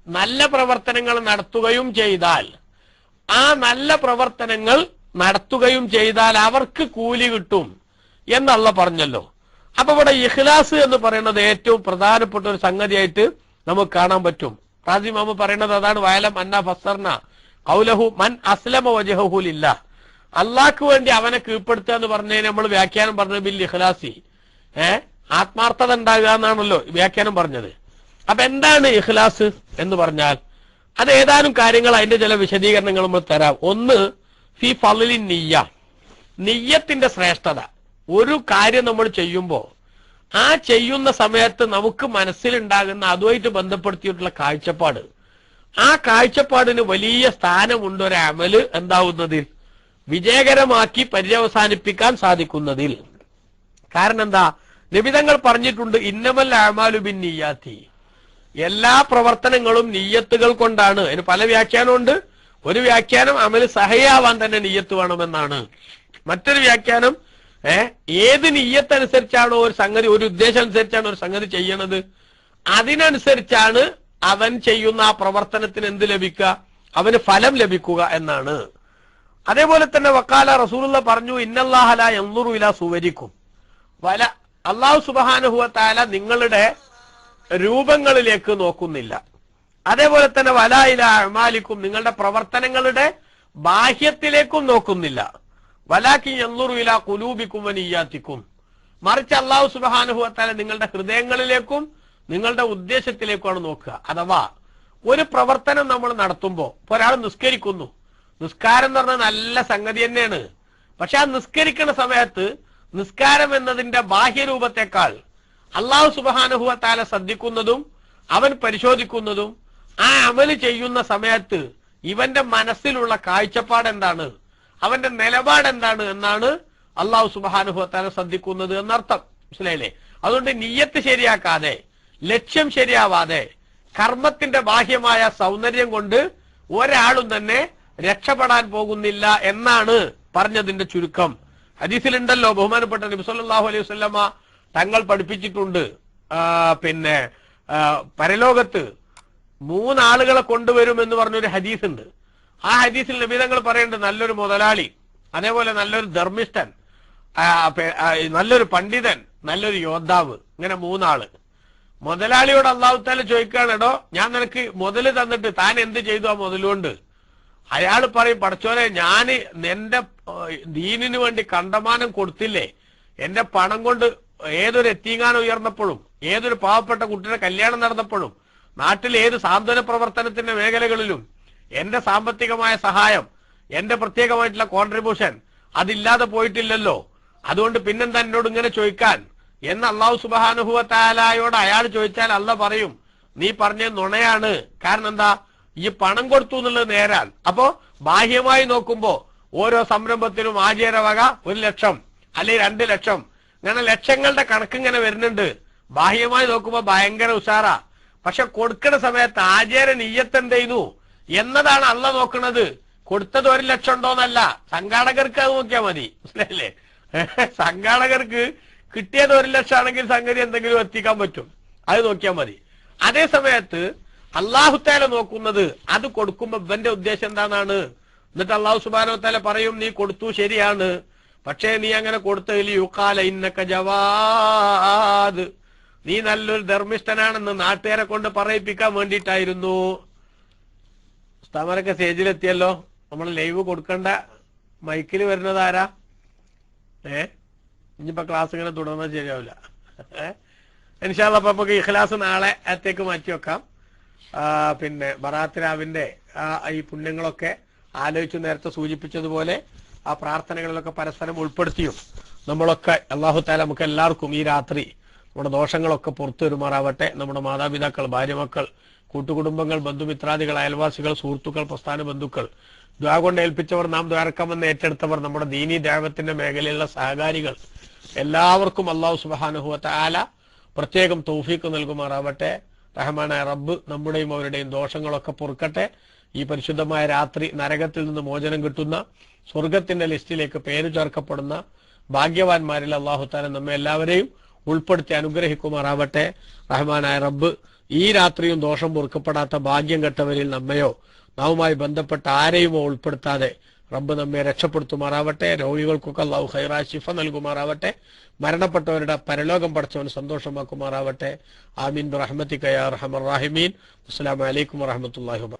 നല്ല പ്രവർത്തനങ്ങൾ നടത്തുകയും ചെയ്താൽ, ആ നല്ല പ്രവർത്തനങ്ങൾ നടത്തുകയും ചെയ്താൽ അവർക്ക് കൂലി കിട്ടും എന്നല്ല പറഞ്ഞല്ലോ. അപ്പൊ ഇവിടെ ഇഖ്ലാസ് എന്ന് പറയുന്നത് ഏറ്റവും പ്രധാനപ്പെട്ട ഒരു സംഗതിയായിട്ട് നമുക്ക് കാണാൻ പറ്റും. റാസി മാമ പറയുന്നത് അതാണ്. വയലം അന്ന ഫസ്സർന ഖൗലഹു മൻ അസ്ലമ വജ്ഹഹു ലില്ലാഹ്, അള്ളാഹ്ക്ക് വേണ്ടി അവനെ കീഴ്പ്പെടുത്തുക എന്ന് പറഞ്ഞതിന് നമ്മൾ വ്യാഖ്യാനം പറഞ്ഞത് ബിൽ ഇഖ്ലാസി, ആത്മാർത്ഥത ഉണ്ടാകുക എന്നാണല്ലോ വ്യാഖ്യാനം പറഞ്ഞത്. അപ്പൊ എന്താണ് ഇഖ്ലാസ് എന്ന് പറഞ്ഞാൽ അത് ഏതാനും കാര്യങ്ങൾ, അതിന്റെ ചില വിശദീകരണങ്ങൾ നമ്മൾ തരാം. ഒന്ന്, ഫി ഫളിൻ നിയ്യ, നിയ്യത്തിന്റെ ശ്രേഷ്ഠത. ഒരു കാര്യം നമ്മൾ ചെയ്യുമ്പോൾ ആ ചെയ്യുന്ന സമയത്ത് നമുക്ക് മനസ്സിലുണ്ടാകുന്ന അതുമായിട്ട് ബന്ധപ്പെടുത്തിയിട്ടുള്ള കാഴ്ചപ്പാട്, ആ കാഴ്ചപ്പാടിന് വലിയ സ്ഥാനമുണ്ട് ഒരു അമല് എന്താവുന്നതിൽ, വിജയകരമാക്കി പര്യവസാനിപ്പിക്കാൻ സാധിക്കുന്നതിൽ. കാരണം എന്താ, നിബിതങ്ങൾ പറഞ്ഞിട്ടുണ്ട് ഇന്നമൽ അഅ്മാലു ബിന്നിയ്യാത്തി, എല്ലാ പ്രവർത്തനങ്ങളും നിയ്യത്തുകൾ കൊണ്ടാണ്. അതിന് പല വ്യാഖ്യാനമുണ്ട്. ഒരു വ്യാഖ്യാനം അമല് സഹയാവാൻ തന്നെ നിയ്യത്ത് വേണമെന്നാണ്. മറ്റൊരു വ്യാഖ്യാനം ഏത് നിയ്യത്തനുസരിച്ചാണോ ഒരു സംഗതി, ഒരു ഉദ്ദേശം അനുസരിച്ചാണ് ഒരു സംഗതി ചെയ്യണത്, അതിനനുസരിച്ചാണ് അവൻ ചെയ്യുന്ന ആ പ്രവർത്തനത്തിന് എന്ത് ലഭിക്കുക, അവന് ഫലം ലഭിക്കുക എന്നാണ്. അതേപോലെ തന്നെ വക്കാല റസൂലുള്ളാഹി പറഞ്ഞു ഇന്നല്ലാഹ ലാ യൻദുറു ഇലാ സുവരിക്കും വല, അല്ലാഹു സുബ്ഹാനഹു വ തആല നിങ്ങളുടെ രൂപങ്ങളിലേക്ക് നോക്കുന്നില്ല. അതേപോലെ തന്നെ വലാ ഇലാ അഅ്മാലിക്കും, നിങ്ങളുടെ പ്രവർത്തനങ്ങളുടെ ബാഹ്യത്തിലേക്കും നോക്കുന്നില്ല. വലാകിൻ യൻദുറു ഇലാ ഖുലൂബിക്കും വ നിയ്യാതിക്കും, മറിച്ച് അല്ലാഹു സുബ്ഹാനഹു വ തആല നിങ്ങളുടെ ഹൃദയങ്ങളിലേക്കും നിങ്ങളുടെ ഉദ്ദേശത്തിലേക്കുമാണ് നോക്കുക. അഥവാ ഒരു പ്രവർത്തനം നമ്മൾ നടത്തുമ്പോൾ, ഇപ്പൊ ഒരാൾ നിസ്കരിക്കുന്നു, നിസ്കാരം എന്ന് പറഞ്ഞാൽ നല്ല സംഗതി തന്നെയാണ്. പക്ഷെ ആ നിസ്കരിക്കുന്ന സമയത്ത് നിസ്കാരം എന്നതിന്റെ ബാഹ്യരൂപത്തെക്കാൾ അല്ലാഹു സുബ്ഹാനഹു വ തആല ശ്രദ്ധിക്കുന്നതും അവൻ പരിശോധിക്കുന്നതും ആ അമല് ചെയ്യുന്ന സമയത്ത് ഇവന്റെ മനസ്സിലുള്ള കാഴ്ചപ്പാട് എന്താണ്, അവന്റെ നിലപാട് എന്താണ് എന്നാണ് അല്ലാഹു സുബ്ഹാനഹു വ തആല ശ്രദ്ധിക്കുന്നത് എന്നർത്ഥം. മനസ്സിലായില്ലേ? അതുകൊണ്ട് നിയ്യത്ത് ശരിയാക്കാതെ, ലക്ഷ്യം ശരിയാവാതെ, കർമ്മത്തിന്റെ ബാഹ്യമായ സൗന്ദര്യം കൊണ്ട് ഒരാളും തന്നെ രക്ഷപ്പെടാൻ പോകുന്നില്ല എന്നാണ് പറഞ്ഞതിന്റെ ചുരുക്കം. ഹദീസിലുണ്ടല്ലോ, ബഹുമാനപ്പെട്ട നബി സല്ലല്ലാഹു അലൈഹി വസല്ലമ തങ്ങൾ പഠിപ്പിച്ചിട്ടുണ്ട്, പിന്നെ പരലോകത്ത് 3 ആളുകളെ കൊണ്ടുവരും എന്ന് പറഞ്ഞൊരു ഹദീസ് ഉണ്ട്. ആ ഹദീസിൽ നബി തങ്ങൾ പറയുന്നുണ്ട്, നല്ലൊരു മുതലാളി, അതേപോലെ നല്ലൊരു ധർമ്മിഷ്ഠൻ, നല്ലൊരു പണ്ഡിതൻ, നല്ലൊരു യോദ്ധാവ്, ഇങ്ങനെ 3 ആള്. മുതലാളിയോട് അല്ലാഹു തആല ചോദിക്കുകയാണ്, എടോ ഞാൻ നിനക്ക് മുതല് തന്നിട്ട് താൻ എന്ത് ചെയ്തു ആ മുതലുകൊണ്ട്? അയാൾ പറയും, പടച്ചോനെ ഞാൻ എന്റെ ദീനിന് വേണ്ടി കണ്ടമാനം കൊടുത്തില്ലേ, എന്റെ പണം കൊണ്ട് ഏതൊരു എത്തീങ്ങാനം ഉയർന്നപ്പോഴും, ഏതൊരു പാവപ്പെട്ട കുട്ടിയുടെ കല്യാണം നടന്നപ്പോഴും, നാട്ടിൽ ഏത് സാന്ത്വന പ്രവർത്തനത്തിന്റെ മേഖലകളിലും എന്റെ സാമ്പത്തികമായ സഹായം, എന്റെ പ്രത്യേകമായിട്ടുള്ള കോൺട്രിബ്യൂഷൻ അതില്ലാതെ പോയിട്ടില്ലല്ലോ. അതുകൊണ്ട് പിന്നെന്താ എന്നോട് ഇങ്ങനെ ചോദിക്കാൻ എന്ന് അല്ലാഹു സുബ്ഹാനഹു വ തആലയോട് അയാൾ ചോദിച്ചാൽ അല്ലാഹ് പറയും, നീ പറഞ്ഞത് നുണയാണ്. കാരണം എന്താ, ഈ പണം കൊടുത്തു എന്നുള്ളത് നേരാൻ. അപ്പോ ബാഹ്യമായി നോക്കുമ്പോ ഓരോ സംരംഭത്തിനും ആചാര വക 1 ലക്ഷം അല്ലെങ്കിൽ 2 ലക്ഷം, ഇങ്ങനെ ലക്ഷങ്ങളുടെ കണക്ക് ഇങ്ങനെ വരുന്നുണ്ട്. ബാഹ്യമായി നോക്കുമ്പോ ഭയങ്കര ഉഷാറാ. പക്ഷെ കൊടുക്കുന്ന സമയത്ത് ആചാര നിയ്യത്ത് എന്ത് ചെയ്യുന്നു എന്നതാണ് അല്ലാഹ് നോക്കുന്നത്. കൊടുത്തത് 1 ലക്ഷം ഉണ്ടോന്നല്ല, സംഘാടകർക്ക് അത് നോക്കിയാൽ മതി. മനസ്സിലായില്ലേ? സംഘാടകർക്ക് കിട്ടിയത് 1 ലക്ഷം ആണെങ്കിൽ സംഗതി എന്തെങ്കിലും എത്തിക്കാൻ പറ്റും, അത് നോക്കിയാൽ മതി. അതേ സമയത്ത് അല്ലാഹു തആല നോക്കുന്നത് അത് കൊടുക്കുമ്പോ ഇവന്റെ ഉദ്ദേശം എന്താണെന്നാണ്. എന്നിട്ട് അല്ലാഹു സുബ്ഹാനഹു വ തആല പറയും, നീ കൊടുത്തു ശരിയാണ്, പക്ഷേ നീ അങ്ങനെ കൊടുത്തതിൽ യുഖാല ഇന്നക ജവാദ്, നീ നല്ലൊരു ധർമ്മിഷ്ഠനാണെന്ന് നാട്ടുകാരെ കൊണ്ട് പറയിപ്പിക്കാൻ വേണ്ടിയിട്ടായിരുന്നു. ഉസ്താദന്മാരൊക്കെ സ്റ്റേജിലെത്തിയല്ലോ. നമ്മൾ ലൈവ് കൊടുക്കേണ്ട മൈക്കിൽ വരുന്നത് ആരാ? ഇനിയിപ്പോ ക്ലാസ് ഇങ്ങനെ തുടർന്നാൽ ശരിയാവില്ല. ഇൻഷാ അല്ലാഹ് അപ്പൊ നമുക്ക് ഇഖ്ലാസ് നാളെ അത്തേക്ക് മാറ്റി വെക്കാം. പിന്നെ ബറാത്ത് രാവിന്റെ ഈ പുണ്യങ്ങളൊക്കെ ആലോചിച്ച് നേരത്തെ സൂചിപ്പിച്ചതുപോലെ ആ പ്രാർത്ഥനകളിലൊക്കെ പരസ്പരം ഉൾപ്പെടുത്തിയും നമ്മളൊക്കെ അല്ലാഹു തആല നമുക്ക് എല്ലാവർക്കും ഈ രാത്രി നമ്മുടെ ദോഷങ്ങളൊക്കെ പുറത്തു വരുമാറാവട്ടെ. നമ്മുടെ മാതാപിതാക്കൾ, ഭാര്യമക്കൾ, കൂട്ടുകുടുംബങ്ങൾ, ബന്ധുമിത്രാദികൾ, അയൽവാസികൾ, സുഹൃത്തുക്കൾ, പ്രസ്ഥാന ബന്ധുക്കൾ, ദ്വാ കൊണ്ട് ഏൽപ്പിച്ചവർ, നാം ദ്വാരക്കാമെന്ന് ഏറ്റെടുത്തവർ, നമ്മുടെ ദീനീ ദഅവത്തിന്റെ മേഖലയിലുള്ള സഹകാരികൾ എല്ലാവർക്കും അല്ലാഹു സുബ്ഹാനഹു വ തആല പ്രത്യേകം തൗഫീഖ് നൽകുമാറാവട്ടെ. റഹ്മാനായ റബ്ബ് നമ്മുടെയും അവരുടെയും ദോഷങ്ങളൊക്കെ പൊറുക്കട്ടെ. ഈ പരിശുദ്ധമായ രാത്രി നരകത്തിൽ നിന്ന് മോചനം കിട്ടുന്ന, സ്വർഗത്തിന്റെ ലിസ്റ്റിലേക്ക് പേര് ചേർക്കപ്പെടുന്ന ഭാഗ്യവാന്മാരിൽ അല്ലാഹു തആല നമ്മെ എല്ലാവരെയും ഉൾപ്പെടുത്തി അനുഗ്രഹിക്കുമാറാവട്ടെ. റഹ്മാനായ റബ്ബ് ഈ രാത്രിയും ദോഷം പൊറുക്കപ്പെടാത്ത ഭാഗ്യം കെട്ടവരിൽ നമ്മയോ നാവുമായി ബന്ധപ്പെട്ട ആരെയുമോ ഉൾപ്പെടുത്താതെ റബ്ബ് നമ്മെ രക്ഷപ്പെടുത്തുമാറാവട്ടെ. രോഗികൾക്കൊക്കെ അല്ലാഹു ഖൈറായ ശിഫ നൽകുമാറാവട്ടെ. മരണപ്പെട്ടവരുടെ പരലോകം പടച്ചവൻ സന്തോഷമാക്കുമാറാവട്ടെ. ആമീൻ ബിറഹ്മതിക യാ അർഹമർ റഹീമീൻ. അസ്സലാമു അലൈക്കും വറഹ്മത്തുള്ളാഹി വബറകാതുഹു.